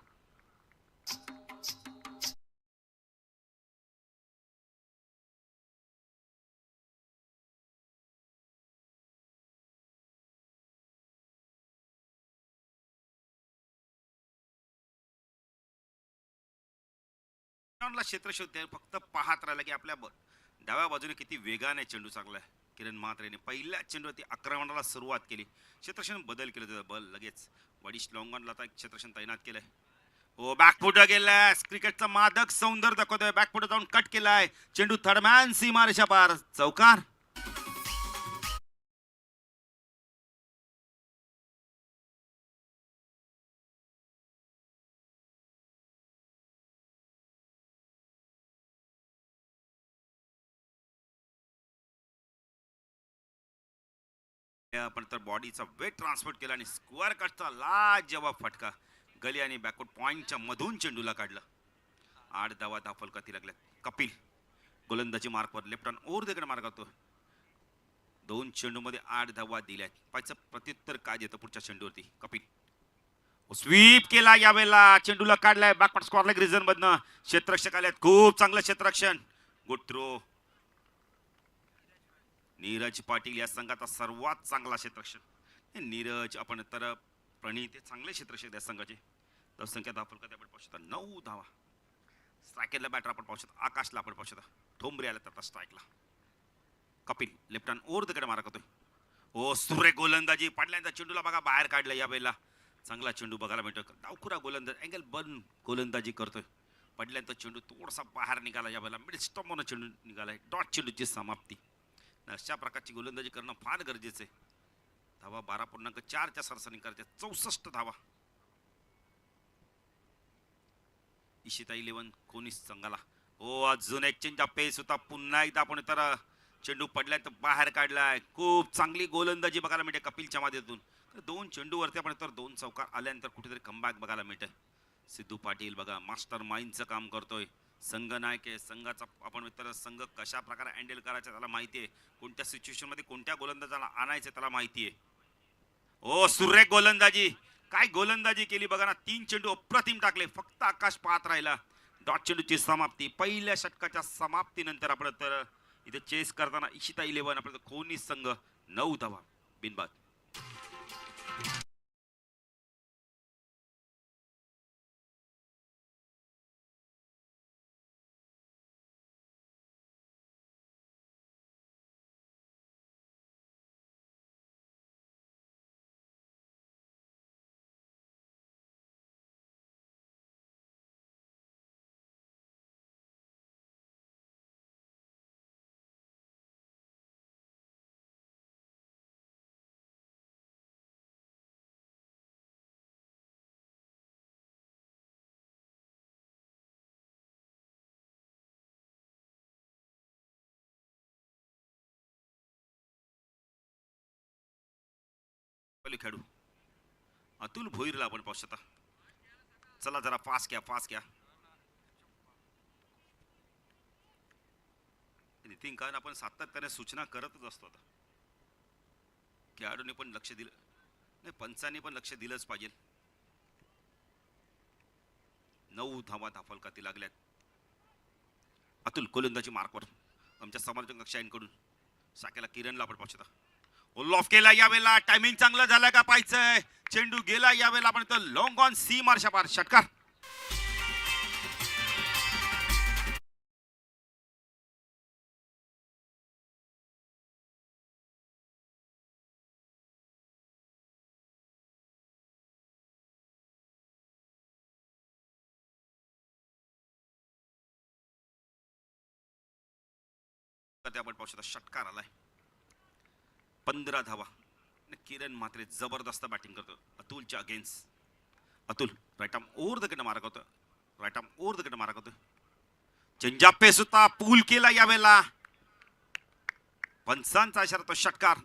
क्षेत्र शोधते फक्त पाहत राहिला की आपल्या डाव्या बाजूने किती वेगाने चेंडू चांगला आहे. किरण म्हात्रेने पहिल्या चेंडूवरती आक्रमणाला सुरुवात केली. क्षेत्ररक्षण बदल केलं त्याचं बल लगेच वडिश लॉंगॉनला आता क्षेत्ररक्षण तैनात केलंय. हो बॅकफुट गेलाय. क्रिकेटचा मादक सौंदर्य दाखवतोय. बॅकफुट जाऊन कट केलाय. चेंडू थर्डमॅन सीमारेषा पार चौकार. आपण तर बॉडीचा वेट ट्रान्सपोर्ट केला आणि स्क्वेअर कटचा लाजवाब फटका गली आणि बॅकवर्ड पॉइंटच्या मधून चेंडूला काढलं. 8 धावा फलकाती लागल्या. कपिल गोलंदाजी मार्कवर लेफ्ट ऑन ओव्हर देखील मार्क करतो. 2 चेंडूमध्ये 8 धावा दिल्यात. पायचं प्रत्युत्तर काय देतं पुढच्या चेंडूवरती. कपिल स्वीप केला यावेळेला. चेंडूला काढलाय बॅकवर्ड स्क्वेअर लेग रिझन मधनं. क्षेत्ररक्षक आल्यात. खूप चांगलं क्षेत्ररक्षण. Good throw. नीरज पाटील या संघाचा सर्वात चांगला क्षेत्ररक्षण. नीरज आपण तर प्रणित हे चांगले क्षेत्ररक्षक या संघाचे. संख्या आपण कधी आपण पाहू शकता 9 धावा. स्ट्रायकेरला बॅटर आपण पाहू शकता. आकाशला आपण पाहू शकता. ठोंबरे आला तर स्ट्राईकला. Kapil left hand over the कडे मारा करतोय. ओ सुरे गोलंदाजी पडल्यानंतर चेंडूला बघा बाहेर काढलं यावेळेला. चांगला चेंडू बघायला मिळतो. डावखुरा गोलंदाज अँगल बन गोलंदाजी करतोय. पडल्यानंतर चेंडू थोडासा बाहेर निघाला, यावेळेला मिड स्टंपवरून चेंडू निघालाय. डॉट चेंडूची समाप्ती. अशा प्रकारची गोलंदाजी करणं फार गरजेचं आहे. धावा 12.4च्या सरसरी करते. 64 धावा. इशिता 11 कोणीच संघाला. हो, अजून एक चेंज पेस होता. पुन्हा एकदा आपण तर चेंडू पडल्यानंतर बाहेर काढलाय. खूप चांगली गोलंदाजी बघायला मिळते कपिलच्या माध्यमातून. दोन चेंडूवरती आपण तर 2 चौकार आल्यानंतर कुठेतरी कमबॅक बघायला मिळतंय. सिद्धू पाटील बघा मास्टर माइंडचं काम करतोय. संघ नायक आहे. संघाचा आपण मित्र संघ कशा प्रकारे हँडल करायचा त्याला माहिती आहे. कोणत्या सिच्युएशन मध्ये कोणत्या गोलंदाजाला आणायचं त्याला माहिती आहे. ओ सुरेख गोलंदाजी. काय गोलंदाजी केली बघा ना. 3 चेंडू अप्रतिम टाकले. फक्त आकाश पाहत राहिला. डॉट चेंडूची समाप्ती. पहिल्या षटकाच्या समाप्तीनंतर आपण तर इथे चेस करताना इशिता 11 आपण कोणी संघ 9 धावा बिनबाद. खेळू अतुल भोईरला आपण पाहू शकता. चला जरा फास्ट घ्या. नितीन कारण आपण सातत्याने सूचना करतच असतो. आता खेळाडूंनी पण लक्ष दिलं नाही, पंचांनी पण लक्ष दिलंच पाहिजे. 9 धावा धाफलकाती लागल्यात. अतुल गोलंदाजी मार्कवर आमच्या समालोचक कक्षांकडून शाखेला किरणला आपण पाहू शकता. ऑफ केला यावेळेला. टायमिंग चांगलं झालं का पाहायचंय. चेंडू गेला यावेळेला आपण तर लॉंग ऑन सी मार्शा पार षटकार. आपण पाहू शकता षटकार आलाय. 15 धावा. किरण मात्र जबरदस्त बॅटिंग करतो अतुलच्या against. Atul right arm over the wicket मारा करतो. चेंजअप पेस होता. पूल केला यावेळेला. पंचांचा इशारा तो षटकार.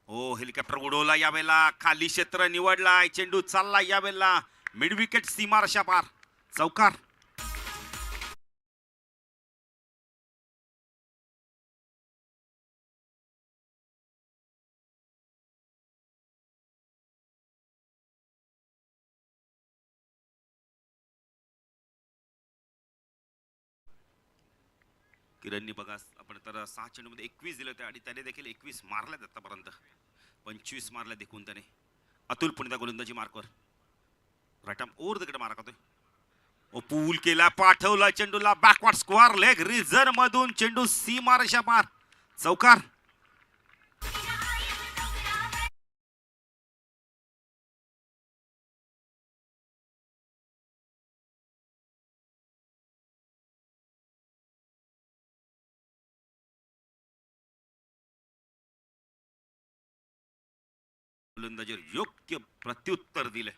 हो, हेलिकॉप्टर उडवला यावेळेला. खाली क्षेत्र निवडलाय. चेंडू चालला यावेळेला मिड विकेट सीमारेषा पार चौकार. किरणनी बघा आपण तर 6 चेंडूमध्ये 21 दिले होते आणि त्याने देखील 21 मारल्यात आतापर्यंत. 25 मारल्या देखून त्याने. अतुल पुन्हा गोलंदाजी मार्कवर. Right arm over the wicket मारा करतोय. ओ पूल केला. पाठवला चेंडूला बॅकवर्ड स्क्वेअर लेग रिझन मधून चेंडू सीमारेषा पार चौकार. गोलंदाजीवर योग्य प्रत्युत्तर दिले.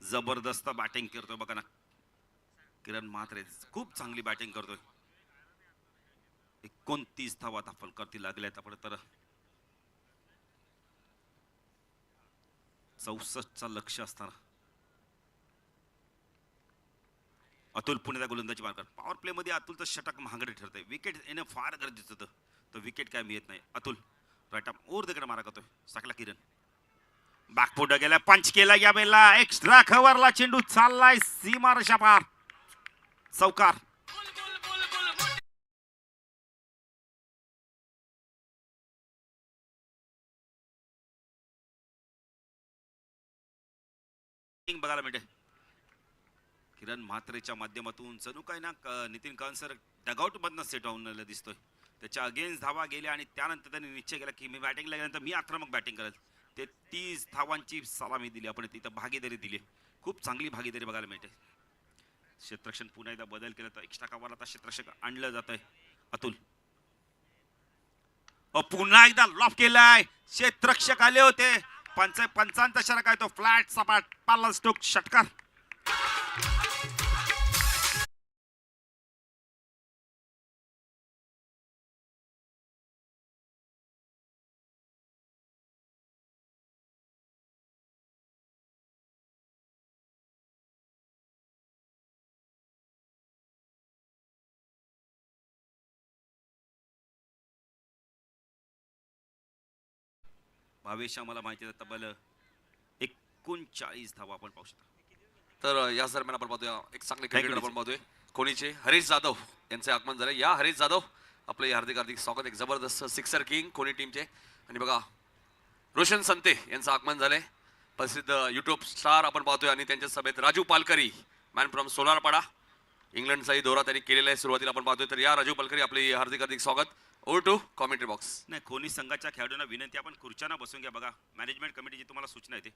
जबरदस्त बॅटिंग करतोय बघा ना किरण म्हात्रे. खूप चांगली बॅटिंग करतोय. 29 धावा धाफलकरती लागल्यात आपण तर. 64चा लक्ष असताना अतुल पुण्याचा गोलंदाजी मार्कर. पॉवर प्ले मध्ये अतुलचं षटक महागडे ठरतंय. विकेट येणं फार गरजेचं होतं, तर विकेट काय मिळत नाही. Atul right arm over the मारा करतोय. साकला किरण बॅकफुट गेला, पंच केला या वेळेला. एक्स्ट्रा कव्हरला चेंडू चाललाय सीमारेषा पार. चौकार. बघायला मिळते किरण म्हात्रेच्या माध्यमातून. जणू काय ना नितीन कांसर डगआउट मधनं सेट होऊन दिसतोय. त्याच्या अगेन्स्ट धावा गेल्या आणि त्यानंतर त्यांनी निश्चय केला की मी बॅटिंगला गेल्यानंतर मी आक्रमक बॅटिंग करेल. ते 30 धावांची सलामी दिली आपण, तिथं भागीदारी दिली. खूप चांगली भागीदारी बघायला मिळते. क्षेत्ररक्षण पुन्हा एकदा बदल केला तर एक्स्ट्रा कव्हरला आता क्षेत्ररक्षक आणलं जात आहे. अतुल पुन्हा एकदा लॉफ केलाय. क्षेत्ररक्षक आले होते. पंचांचा षटक आहे तो फ्लॅट सपाट पाला स्टोक षटकार. भावेश आम्हाला माहिती आहे तब्बल 39 धावा आपण पाहू शकतो. तर या दरम्यान आपण पाहतोय एक चांगले क्रिकेटर आपण पाहतोय कोणीचे हरीश जाधव यांचे आगमन झाले. या हरीश जाधव आपले हार्दिक हार्दिक स्वागत. एक जबरदस्त सिक्सर किंग कोणी टीमचे. आणि बघा रोशन संते यांचं आगमन झालंय. प्रसिद्ध युट्यूब स्टार आपण पाहतोय. आणि त्यांच्या सभेत राजू पालकरी मॅन फ्रॉम सोलारपाडा इंग्लंडचाही दौरा त्यांनी केलेला आहे सुरुवातीला आपण पाहतोय. तर या राजू पालकरी आपले हार्दिक हार्दिक स्वागत. Over to commentary box. नाही कोणी संघाच्या खेळाडूंना विनंती आपण खुर्च्यांना बसून घ्या. बघा मॅनेजमेंट कमिटीची तुम्हाला सूचना येते.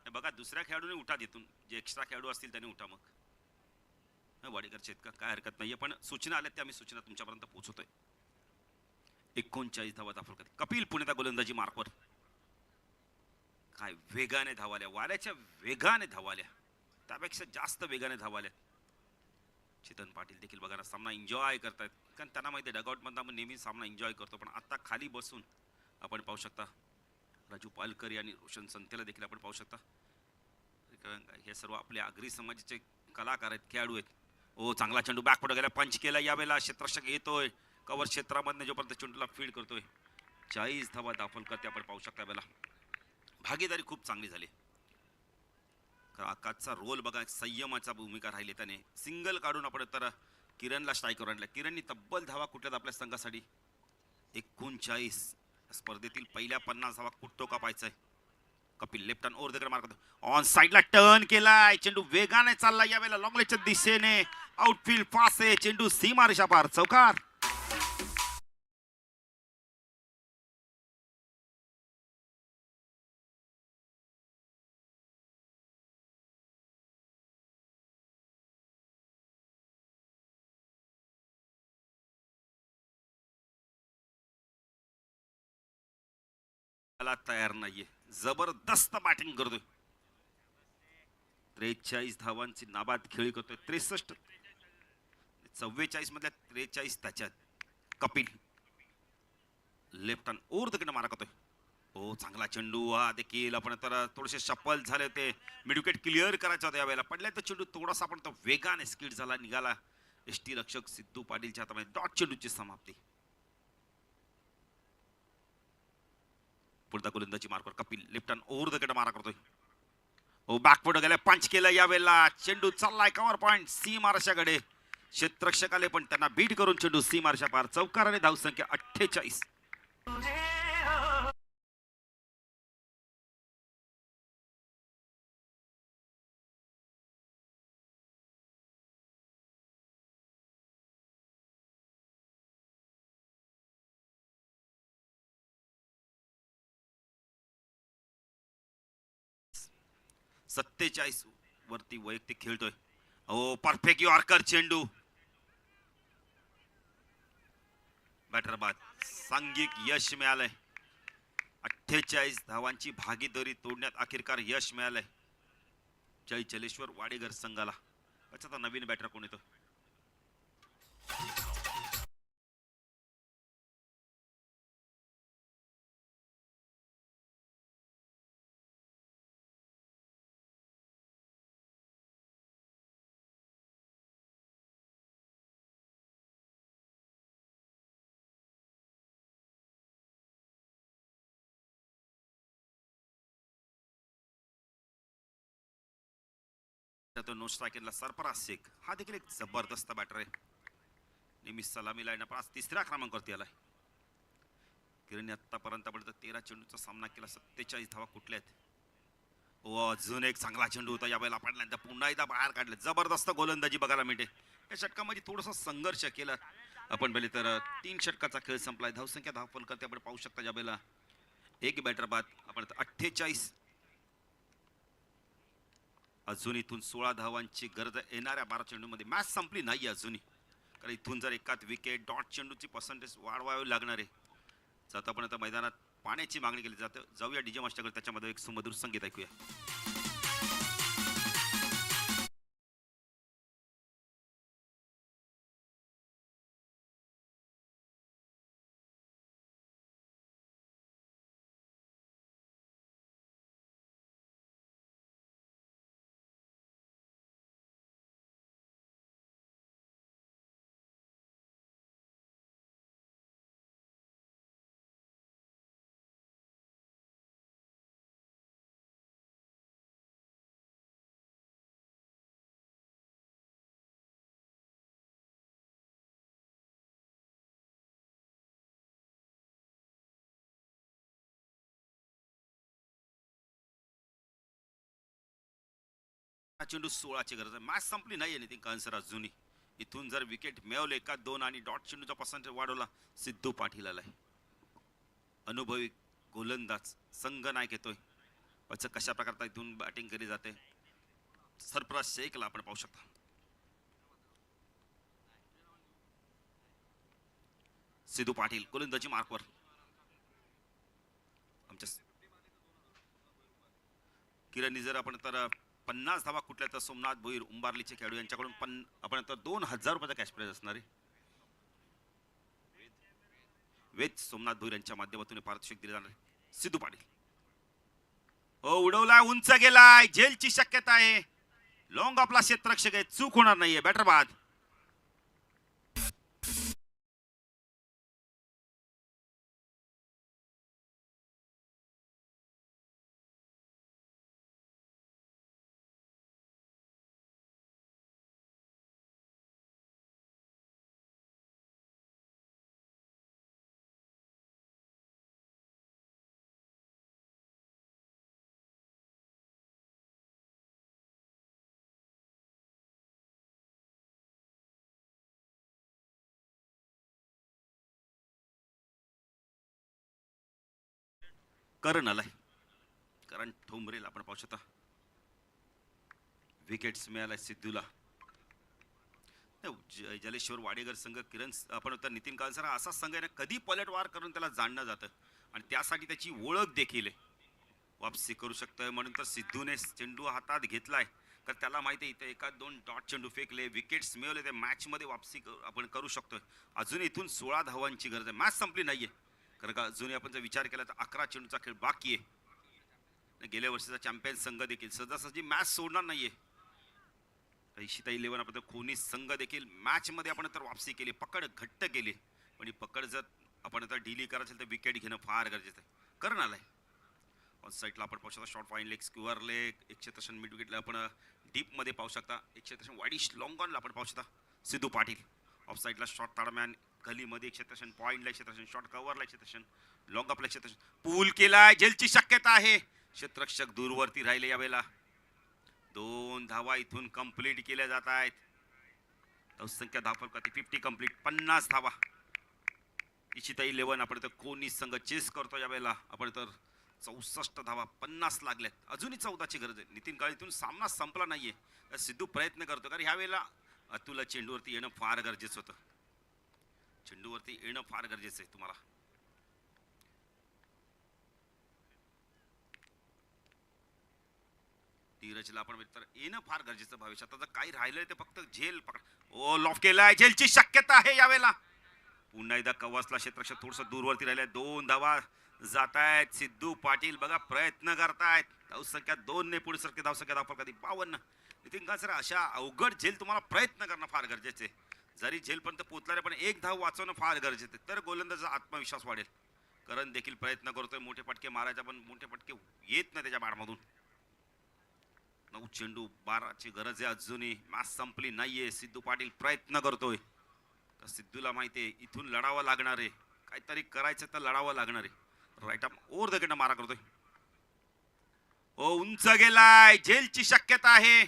बघा दुसऱ्या खेळाडूने उठा तिथून, जे एक्स्ट्रा खेळाडू असतील त्यांनी उठा. मग वाडेकर शेतकर काय हरकत नाहीये, पण सूचना आल्या त्या आम्ही सूचना तुमच्यापर्यंत पोहोचवतोय. 39 धावा दाखल करते कपिल पुण्याचा गोलंदाजी मार्कवर. काय वेगाने धावाल्या, वाऱ्याच्या वेगाने धावाल्या, त्यापेक्षा जास्त वेगाने धावाल्या. चेतन पाटील देखील बघा ना सामना एन्जॉय करतायत, कारण त्यांना माहिती आहे डगआउट मधून आपण नेहमी सामना एन्जॉय करतो. पण आता खाली बसून आपण पाहू शकता राजू पालकरी आणि रोशन संतेला देखील आपण पाहू शकता. हे सर्व आपल्या आगरी समाजाचे कलाकार आहेत, खेळाडू आहेत. ओ चांगला चेंडू बॅकफुट गेला, पंच केला. यावेळेला क्षेत्ररक्षक येतोय कव्हर क्षेत्रामधनं जोपर्यंत चेंडूला फीड करतोय. 40 धावा दाखल करते आपण पाहू शकता. यावेळेला भागीदारी खूप चांगली झाली. आकाशचा रोल बघा, संयमाचा भूमिका राहिली. त्याने सिंगल काढून आपण तर किरणला स्ट्राईकवर आणलं. किरणनी तब्बल धावा कुठल्यात आपल्या संघासाठी 39. स्पर्धेतील पहिल्या 50 धावा कुठतो कापायचाय. Kapil left hand over the mark on साइडला टर्न केलाय. चेंडू वेगाने चालला यावेळेला लॉंगलेच्या दिशेने. आउटफील्ड पास आहे. चेंडू सीमारेषा पार. चौकार. तयार नाहीये, जबरदस्त बॅटिंग करतोय. 43 धावांची नाबाद खेळी करतोय. 63 44 मधल्या 43 त्याच्यात. Kapil left hand over the मारा करतोय. हो चांगला चेंडू हा देखील आपण तर थोडेसे सफल झाले होते. मिड विकेट क्लिअर करायचा होता यावेळेला. पडलाय तर चेंडू थोडासा आपण तो वेगाने स्किड झाला, निघाला. एसटी रक्षक सिद्धू पाटीलच्या हातामध्ये डॉट चेंडूची समाप्ती. पुढचा गोलंदाजी मार्कवर Kapil left hand over the मारा करतोय. हो बॅकफुट गेला, पंच केला. यावेळेला चेंडू चाललाय कव्हर पॉइंट सीमारशाकडे. क्षेत्ररक्षक आले पण त्यांना बीट करून चेंडू सीमारशा पार. चौकाराने धावसंख्या 48. सत्तेचाळीस वरती वैयक्तिक खेळतोय. हो परफेक्ट यॉर्कर चेंडू. बॅटर बाद. सांघिक यश मिळालंय. 48 धावांची भागीदारी तोडण्यात अखेरकार यश मिळालंय जय चलेश्वर वाडेगर संघाला. अच्छा नवीन बॅटर कोण येतो. तो नो स्ट्रायकरला सरफराज शेख हा देखील एक जबरदस्त बॅटर आहे. नेहमी सलामी लाईनअप आज तिसऱ्या क्रमांकावरती आलाय. किरणने आतापर्यंत 13 चेंडूचा सामना केला, 47 धावा कुठल्या आहेत. ओ अजून एक चांगला चेंडू होता यावेळेला पडल्यानंतर पुन्हा एकदा बाहेर काढले. जबरदस्त गोलंदाजी बघायला मिळते. या षटकामध्ये थोडासा संघर्ष केला आपण पहिले तर 3 षटकाचा खेळ संपलाय. धावसंख्या धावफलक आपण पाहू शकता यावेळेला एक बॅटर बाद आपण 48. अजून इथून 16 धावांची गरज येणाऱ्या 12 चेंडूमध्ये. मॅच संपली नाही अजूनही, कारण इथून जर एकाच विकेट डॉट चेंडूची पर्सेंटेज वाढवावी लागणार आहे. जाता पण आता मैदानात पाण्याची मागणी केली जाते. जाऊया डीजे मास्टरकडे, त्याच्यामध्ये एक सुमधुर संगीत ऐकूया. चेंडू 16ची गरज आहे. मॅच संपली नाहीये नितीन कांसर अजूनही. इथून जर विकेट मिळवले एका 2 आणि डॉट चेंडूचा पर्सेंटेज वाढवला. सिद्धू पाटील आलाय, अनुभवी गोलंदाज, संघ नायक येतोय. कशा प्रकारचा इथून बॅटिंग केली जाते. सरफराज शेखला आपण पाहू शकता. सिद्धू पाटील गोलंदाजी मार्कवर. आमच्या किरणनी जर आपण तर 50 धावा कुठल्या तर सोमनाथ भोईर उंबारलीचे खेळाडू यांच्याकडून आपण तर 2000 रुपयाचा कॅश प्राइज असणार आहे. वेद सोमनाथ भोईर यांच्या माध्यमातून पारितोषिक दिले जाणार आहे. सिद्धू पाटील ओ उडवलाय, उंच गेलाय, झेलची शक्यता आहे. लॉंग आपला क्षेत्ररक्षक आहे, चूक होणार नाहीये. बॅटर बाद. करण आलाय. करण ठोंबरेला आपण पाहू शकता. विकेट्स मिळालाय सिद्धूला. जलेश्वर वाडेकर संघ किरण आपण होता नितीन कालसर असा संघ आहे ना, कधी पलटवार करून त्याला जाणलं जातं आणि त्यासाठी त्याची ओळख देखील आहे. वापसी करू शकतोय म्हणून तर सिद्धूने चेंडू हातात घेतलाय, कारण त्याला माहिती आहे इथं एका 2 डॉट चेंडू फेकले, विकेट्स मिळवले, ते मॅच मध्ये वापसी आपण करू शकतोय. अजून इथून 16 धावांची गरज आहे. मॅच संपली नाहीये, कारण का अजूनही आपण जर विचार केला तर 11 चेंडूचा खेळ बाकी आहे. गेल्या वर्षीचा चॅम्पियन संघ देखील सहजासहजी मॅच सोडणार नाहीये. ईशिता 11 आपण खोनी संघ देखील मॅच मध्ये आपण तर वापसी केली, पकड घट्ट केली, पण पकड जर आपण तर डीली करायचं तर विकेट घेणं फार गरजेचं आहे. करण आलाय. ऑन साईडला आपण पाहू शकता short fine leg, square leg, 103 mid विकेटला आपण डीप मध्ये पाहू शकता. 103 वाईडिश लॉंग ऑनला आपण पाहू शकता. सिद्धू पाटील ऑफ साईडला शॉर्ट ताडमॅन, गलीमध्ये 103 पॉईंटला 103, शॉर्ट कव्हरला 103, लॉंग आपला 103, पूल केलाय, जेलची शक्यता आहे. क्षेत्ररक्षक दूरवरती राहिले यावेळेला. 2 धावा इथून कंप्लीट केल्या जात आहेत. धावसंख्या धावफलकाची 50 कंप्लीट, 50 धावा. इशिता 11 आपण तर कोणी संघ चेस करतो यावेळेला. आपण तर 64 धावा, 50 लागल्यात. अजूनही 14ची गरज आहे. नितीन काळेतून सामना संपला नाहीये. सिद्धू प्रयत्न करतो, कारण ह्या वेळेला अतुलला चेंडूवरती येणं फार गरजेचं होतं. चेंडूवरती येणं फार गरजेचं आहे तुम्हाला. धीरजला आपण तर येणं फार गरजेचं भविष्यात. आता काही राहिलंय ते फक्त झेल पकड. ओ लॉफ केलाय, झेलची शक्यता आहे यावेळेला. पुन्हा एकदा कवासला क्षेत्ररक्षक थोडस दूरवरती राहिले. 2 धावा जात आहेत. सिद्धू पाटील बघा प्रयत्न करतायत. धावसंख्या 2 ने पुढे सरके. धावसंख्या धावफलकाची 52. नितीन कांसर अशा अवघड झेल तुम्हाला प्रयत्न करणं फार गरजेचं आहे. जरी झेलपर्यंत पोहोचणारे पण एक धाव वाचवणं फार गरजेचं आहे, तर गोलंदाजाचा आत्मविश्वास वाढेल. करण देखील प्रयत्न करतोय मोठे फटके मारायचा, पण मोठे फटके येत नाही त्याच्या बॅटमधून. 9 चेंडू 12ची गरज आहे अजूनही. मॅच संपली नाहीये. सिद्धू पाटील प्रयत्न करतोय. तर सिद्धूला माहिती आहे इथून लढावं लागणार आहे. काहीतरी करायचं तर लढावं लागणार आहे. राईट आर्म ओव्हर द मारा करतोय. ओ उंच गेलाय. झेलची शक्यता आहे.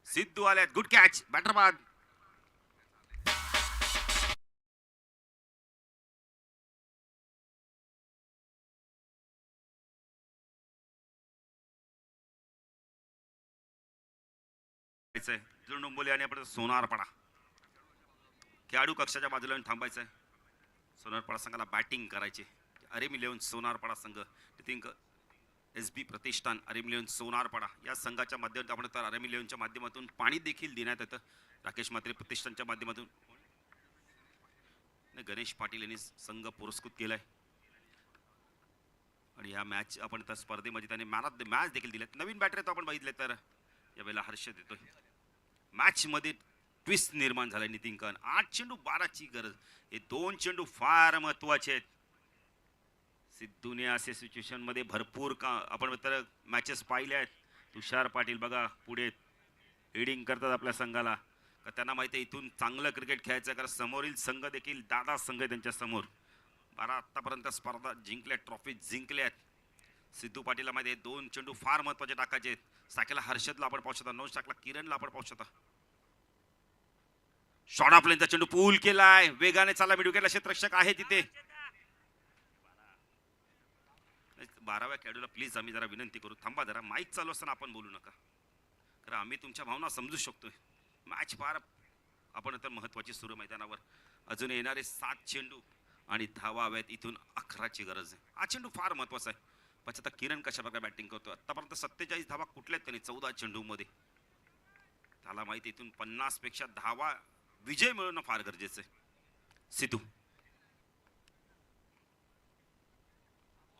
सिद्धू आल्यात. Good catch. बॅटर बाद. जुळडुंबोली आणि आपण सोनारपाडा खेळाडू कक्षाच्या बाजूला येऊन थांबायचंय. सोनारपाडा संघाला बॅटिंग करायची. अरेम इलेव्हन सोनारपाडा संघ थिंक SB प्रतिष्ठान अरेम इलेव्हन सोनारपाडा या संघाच्या माध्यमातून आपण तर अरेम इलेव्हनच्या माध्यमातून पाणी देखील देण्यात येतं. राकेश म्हात्रे प्रतिष्ठानच्या माध्यमातून गणेश पाटील यांनी संघ पुरस्कृत केलाय. आणि या मॅच आपण त्या स्पर्धेमध्ये त्याने मॅन ऑफ द मॅच देखील दिलेत. नवीन बॅटर तो आपण बघितले तर यावेळेला हर्ष देतोय. मॅच मध्ये ट्विस्ट निर्माण झालाय. नितीन कन 8 चेंडू 12ची गरज. हे 2 चेंडू फार महत्वाचे आहेत. सिद्धूने असे सिच्युएशन मध्ये भरपूर आपण तर मॅचेस पाहिले आहेत. तुषार पाटील बघा पुढे हिडिंग करतात आपल्या संघाला. का त्यांना माहिती आहे इथून चांगलं क्रिकेट खेळायचं. कारण समोरील संघ देखील दादा संघ आहे त्यांच्या समोर. 12 आतापर्यंत स्पर्धा जिंकल्या, ट्रॉफी जिंकल्यात. सिद्धू पाटीलला माहिती आहे 2 चेंडू फार महत्वाचे टाकायचे आहेत. साकेला हर्षदला आपण पाहू शकता. नोज टाकला किरणला आपण पाहू शकता. शॉर्ट ऑफ लेनचा चेंडू पूल केलाय. वेगाने चालला मिड विकेटला क्षेत्ररक्षक आहे तिथे. 12व्या खेळाडूला प्लीज आम्ही जरा विनंती करू थांबा जरा. माईक चालू असताना आपण बोलू नका. कारण आम्ही तुमच्या भावना समजू शकतोय. मॅच फार आपण तर महत्वाची सुरू मैदानावर. अजून येणारे 7 चेंडू आणि धावा हव्यात. इथून 11ची गरज आहे. हा चेंडू फार महत्वाचा आहे. पण आता किरण कशा प्रकारे बॅटिंग करतो. आतापर्यंत 47 धावा कुठल्यात त्यांनी 14 चेंडू मध्ये. त्याला माहिती इथून 50 पेक्षा धावा विजय मिळवणं फार गरजेचं आहे. सिद्धू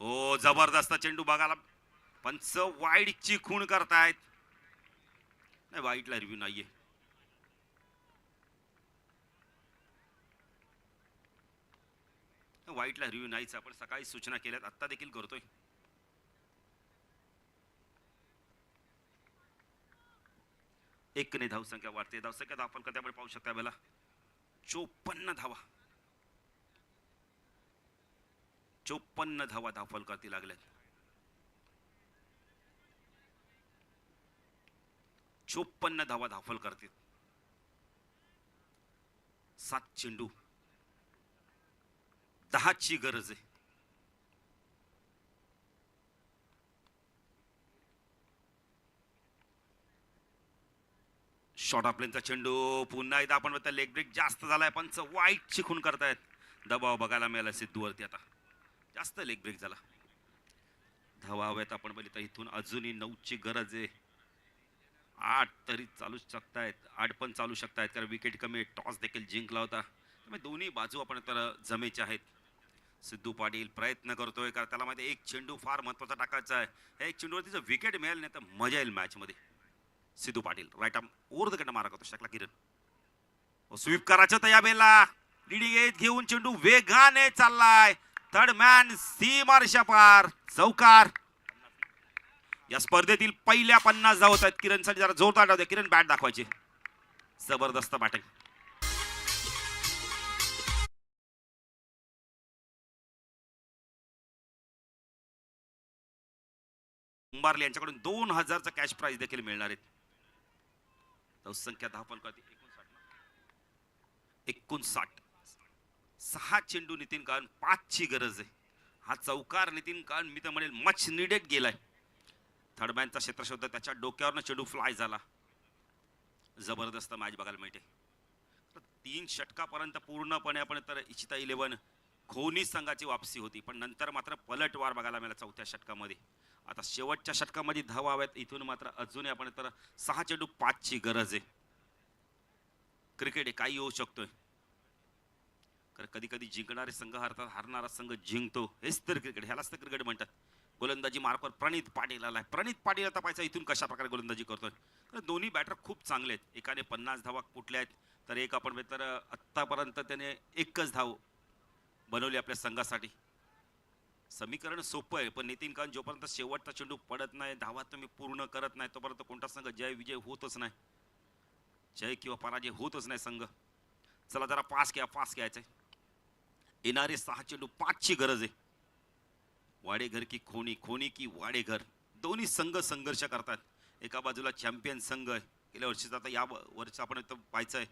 हो जबरदस्त चेंडू बघायला. पंच वाईडची खूण करतायत. नाही वाईटला रिव्ह्यू नाहीये. वाईटला रिव्ह्यू नाहीच. आपण सकाळी सूचना केल्यात आत्ता देखील करतोय. एकने धावसंख्या वाढते. धावसंख्या दाखल करते आपण पाहू शकता बेला 54 धावा. 54 धावा धावफल करती लागल्यात. 54 धावा धावफल करतील. 7 चेंडू 10ची गरज आहे. शॉर्ट ऑफ लेनचा चेंडू पुन्हा एकदा आपण लेग ब्रेक जास्त झालाय. पंच वाईट शिकून करतायत. दबाव बघायला मिळाला सिद्धूवरती. आता जास्त लेग ब्रेक झाला. धावा हव्यात आपण बघितलं. इथून अजूनही 9ची गरज आहे. 8 तरी चालू शकतायत. 8 पण चालू शकतायत कारण विकेट कमी. टॉस देखील जिंकला होता. त्यामुळे दोन्ही बाजू आपण तर जमेचे आहेत. सिद्धू पाटील प्रयत्न करतोय कारण त्याला माहिती एक चेंडू फार महत्वाचा टाकायचा आहे. एक चेंडूवरती जर विकेट मिळाली नाही तर मजा येईल मॅच मध्ये. Sidhu Patil right arm over the मारा करतो. शकला किरण स्वीप करायचं तर या बेला लिडिंग एज घेऊन चेंडू वेगाने चाललाय. थर्ड मॅन सीमारेषा पार. चौकार. या स्पर्धेतील पहिल्या 50 धाव होत आहेत. किरणसाठी जरा जोरदार डाव द्या. किरण बॅट दाखवायची. जबरदस्त बॅटिंग. कुंभारले यांच्याकडून 2000चा कॅश प्राइज देखील मिळणार आहेत. संख्या धावफल करते 59. 6 चेंडू नितीन कान 5ची गरज आहे. हा चौकार नितीन कान मी तर म्हणेल मच निडेड गेलाय. थर्ड मॅनचा क्षेत्रशोध त्याच्या डोक्यावरनं चेंडू फ्लाय झाला. जबरदस्त मॅच बघायला मिळते. 3 षटकापर्यंत पूर्णपणे आपण तर इच्छिता 11 खोनी संघाची वापसी होती. पण नंतर मात्र पलटवार बघायला मिळाला 4थ्या षटकामध्ये. आता शेवटच्या षटकामध्ये धावा हव्यात. इथून मात्र अजूनही आपण तर 6 चेंडू 5ची गरज आहे. क्रिकेट आहे काही होऊ शकतोय. कधी कधी जिंकणारे संघ हरतात. हरणारा संघ जिंकतो. हेच तर क्रिकेट. ह्यालाच तर क्रिकेट म्हणतात. गोलंदाजी मार्कवर प्रणित पाटील आलाय. प्रणित पाटील आता पाहायचा इथून कशा प्रकारे गोलंदाजी करतोय. तर दोन्ही बॅटर खूप चांगले आहेत. एकाने 50 धावा कुठल्या आहेत तर एक आपण तर आत्तापर्यंत त्याने एकच धाव बनवली आपल्या संघासाठी. समीकरण सोपं आहे, पण नितीन कान जोपर्यंत शेवटचा चेंडू पडत नाही, धावा तुम्ही पूर्ण करत नाही, तोपर्यंत कोणता संघ जय विजय होतच नाही. जय किंवा पराजय होतच नाही संघ. चला जरा पास घ्यायचंय. येणारे 6 चेंडू 5 ची गरज आहे. वाडेघर की खोनी, खोनी की वाडेघर, दोन्ही संघ संघर्ष करतात. एका बाजूला चॅम्पियन संघ आहे, गेल्या वर्षीचा, आता या वर्षी आपण इथं पाहायचंय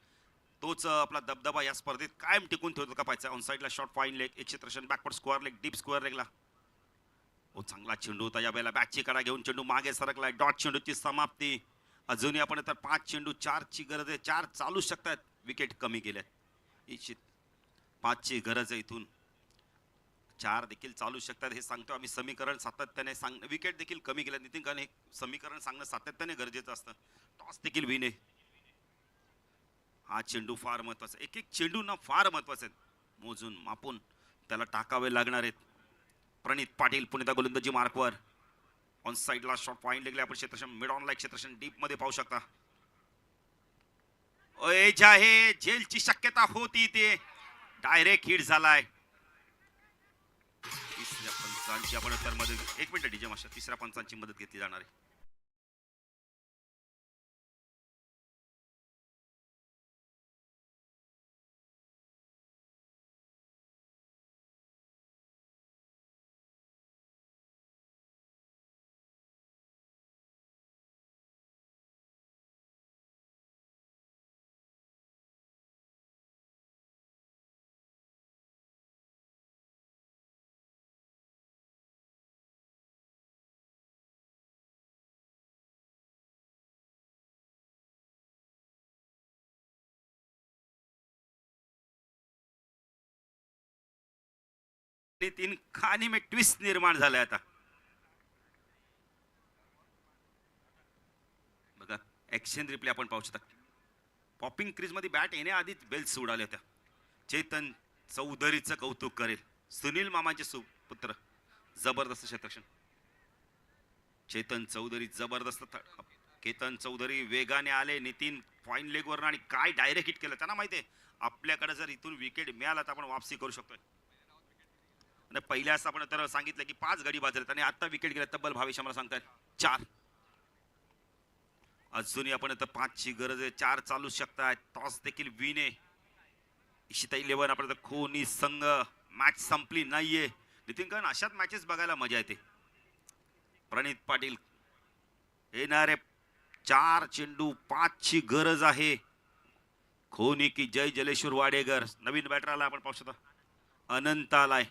तोच आपला दबदबा या स्पर्धेत कायम टिकून ठेवतो का पाहायचा. ऑन साईडला short fine leg, 163 backward square leg, deep square लेगला. ओ चांगला चेंडू होता या वेळेला. बॅटची कडा घेऊन चेंडू मागे सरकलाय. डॉट चेंडूची समाप्ती. अजूनही आपण तर 5 चेंडू 4 ची गरज आहे. 4 चालू शकतात. विकेट कमी केल्यात. इच्छित 5 ची गरज आहे. इथून 4 देखील चालू शकतात हे सांगतो आम्ही. समीकरण सातत्याने विकेट देखील कमी केल्यात. नितीन कारण हे समीकरण सांगणं सातत्याने गरजेचं असतं. टॉस देखील विन आहे. हा चेंडू फार महत्वाचा. एक एक चेंडू ना फार महत्वाचे आहेत. मोजून मापून त्याला टाकावे लागणार आहेत. प्रणित पाटील पुण्याचा गोलंदाजी मार्कवर. ऑन साईडला शॉर्ट पॉइंट लेगले आपण क्षेत्रक्षण मिड ऑन लाईक क्षेत्रक्षण डीप मध्ये पाहू शकता. एज आहे, झेलची शक्यता होती, ते डायरेक्ट हिट झालाय. तिसऱ्या पंचांची आपण तर मदत, 1 मिनिट डीजे मास्टर, तिसऱ्या पंचांची मदत घेतली जाणार आहे. तीन खाणी में ट्विस्ट निर्माण झालाय आता बघा. ऍक्शन रिप्ले आपण पाहू शकता. पॉपिंग क्रीज मध्ये बॅट येण्याआधीच बेल्स उडाल्या होत्या. चेतन चौधरीचं कौतुक करेल. सुनील मामाचे सुपुत्र, जबरदस्त क्षेत्रक्षण. चेतन चौधरी जबरदस्त. केतन चौधरी वेगाने आले नितीन फाईन लेग वर आणि काय डायरेक्ट हिट केलं. त्यांना माहिती आहे आपल्याकडे जर इथून विकेट मिळाला तर आपण वापसी करू शकतोय. आणि पहिल्याच आपण तर सांगितलं की 5 गडी बाजलेत आणि आता विकेट गेल्या तब्बल भावेश आम्हाला सांगतायत 4. अजूनही आपण तर 5 ची गरज आहे. 4 चालू शकतात. टॉस देखील विन आहे. इशिता 11 आपण तर खोनी संघ. मॅच संपली नाहीये. नितीन कारण अशाच मॅचेस बघायला मजा येते. प्रणित पाटील येणारे 4 चेंडू 5 ची गरज आहे. खोनी की जय, जलेश्वर वाडेकर. नवीन बॅटर आला आपण पाहू शकता. अनंत आलाय.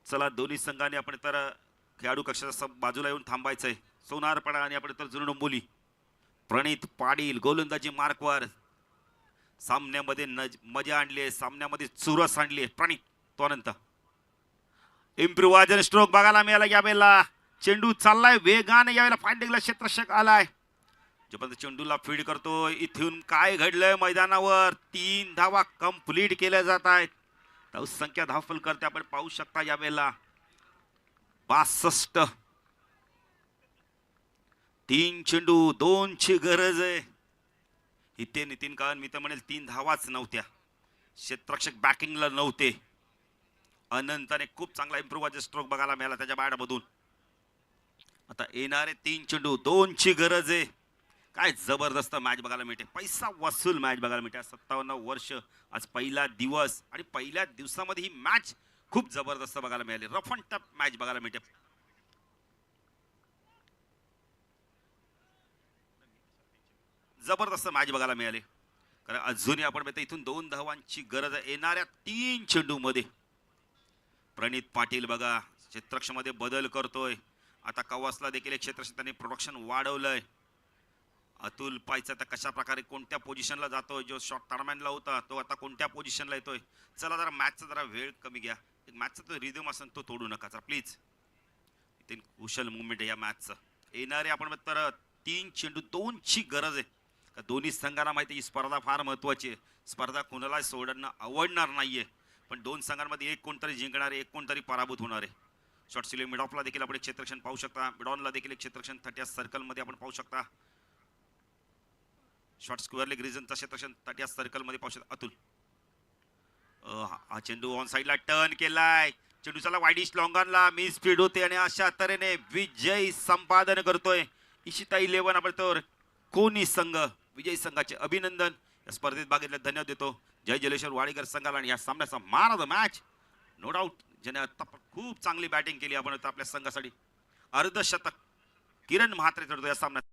चला दोन्ही संघाने आपण तर खेळाडू कक्षाच्या बाजूला येऊन थांबायचंय. सोनारपडा आणि आपण तर जुनडोंबोली. प्रणित पाटील गोलंदाजी मार्कवर. सामन्यामध्ये मजा आणली आहे, सामन्यामध्ये चुरस आणली आहे. प्रणित तो अनंत. इम्प्रोव्हायझर स्ट्रोक बघायला मिळाला यावेळेला. चेंडू चाललाय वेगाने. यावेळेला फाइंडिंगला क्षेत्ररक्षक आलाय. जोपर्यंत चेंडूला फीड करतो. इथून काय घडलंय मैदानावर. 3 धावा कंप्लीट केल्या जात आहेत. संख्या धावफल करते आपण पाहू शकता यावेळेला 62. 3 चेंडू 2 ची गरज आहे. इथे नितीन कान मी तर म्हणेल 3 धावाच नव्हत्या. क्षेत्ररक्षक बॅटिंगला नव्हते. अनंताने खूप चांगला इम्प्रोव्हायझर स्ट्रोक बघायला मिळाला त्याच्या बॅटमधून. आता येणारे 3 चेंडू 2 ची गरज आहे. काय जबरदस्त मॅच बघायला मिळते. पैसा वसूल मॅच बघायला मिळते. 57 वर्ष आज पहिला दिवस आणि पहिल्या दिवसामध्ये ही मॅच खूप जबरदस्त बघायला मिळाली. रफ अँड टफ मॅच बघायला मिळते. जबरदस्त मॅच बघायला मिळाली. कारण अजूनही आपण बघतो इथून 2 धावांची गरज आहे. येणाऱ्या 3 चेंडू मध्ये प्रणित पाटील बघा क्षेत्ररक्षणामध्ये बदल करतोय. आता कवासला देखील एक क्षेत्ररक्षक त्यांनी प्रोडक्शन वाढवलंय. अतुल पायचा तर कशा प्रकारे कोणत्या पोझिशनला जातोय. जो शॉट टर्मॅनला होता तो आता कोणत्या पोझिशनला येतोय. चला जरा मॅचचा जरा वेळ कमी घ्या. मॅचचा तो रिदम असेल तो तोडू नका प्लीज. इथे कुशल मुवमेंट आहे या मॅचचं. येणारे आपण तर 3 चेंडू 2 ची गरज आहे. का दोन्ही संघांना माहिती ही स्पर्धा फार महत्वाची आहे. स्पर्धा कोणाला सोडणं आवडणार नाहीये. पण 2 संघांमध्ये एक कोणतरी जिंकणार आहे, एक कोणतरी पराभूत होणार आहे. शॉर्ट सिले मिड ऑफला देखील आपण एक क्षेत्ररक्षण पाहू शकता. मिडॉनला देखील एक क्षेत्ररक्षण 30 सर्कल मध्ये आपण पाहू शकता. शॉर्ट स्क्वेअर लेग रिजनचा क्षेत्ररक्षण 30 सर्कल मध्ये पाहू शकता. अतुल हा चेंडू ऑन साइडला टर्न केलाय. चेंडू चला वाईडिश लॉंगॉनला मी स्पीड होते आणि अशा तऱ्हेने विजय संपादन करतोय इशिता 11 आपण तर कोणी संघ विजय संघाचे अभिनंदन या स्पर्धेत भाग घेतल्यास धन्यवाद देतो. जय जलेश्वर वाडेकर संघाला आणि या सामन्याचा man of the match no doubt ज्याने आता खूप चांगली बॅटिंग केली आपण आपल्या संघासाठी अर्धशतक किरण म्हात्रे करतो या सामन्यात.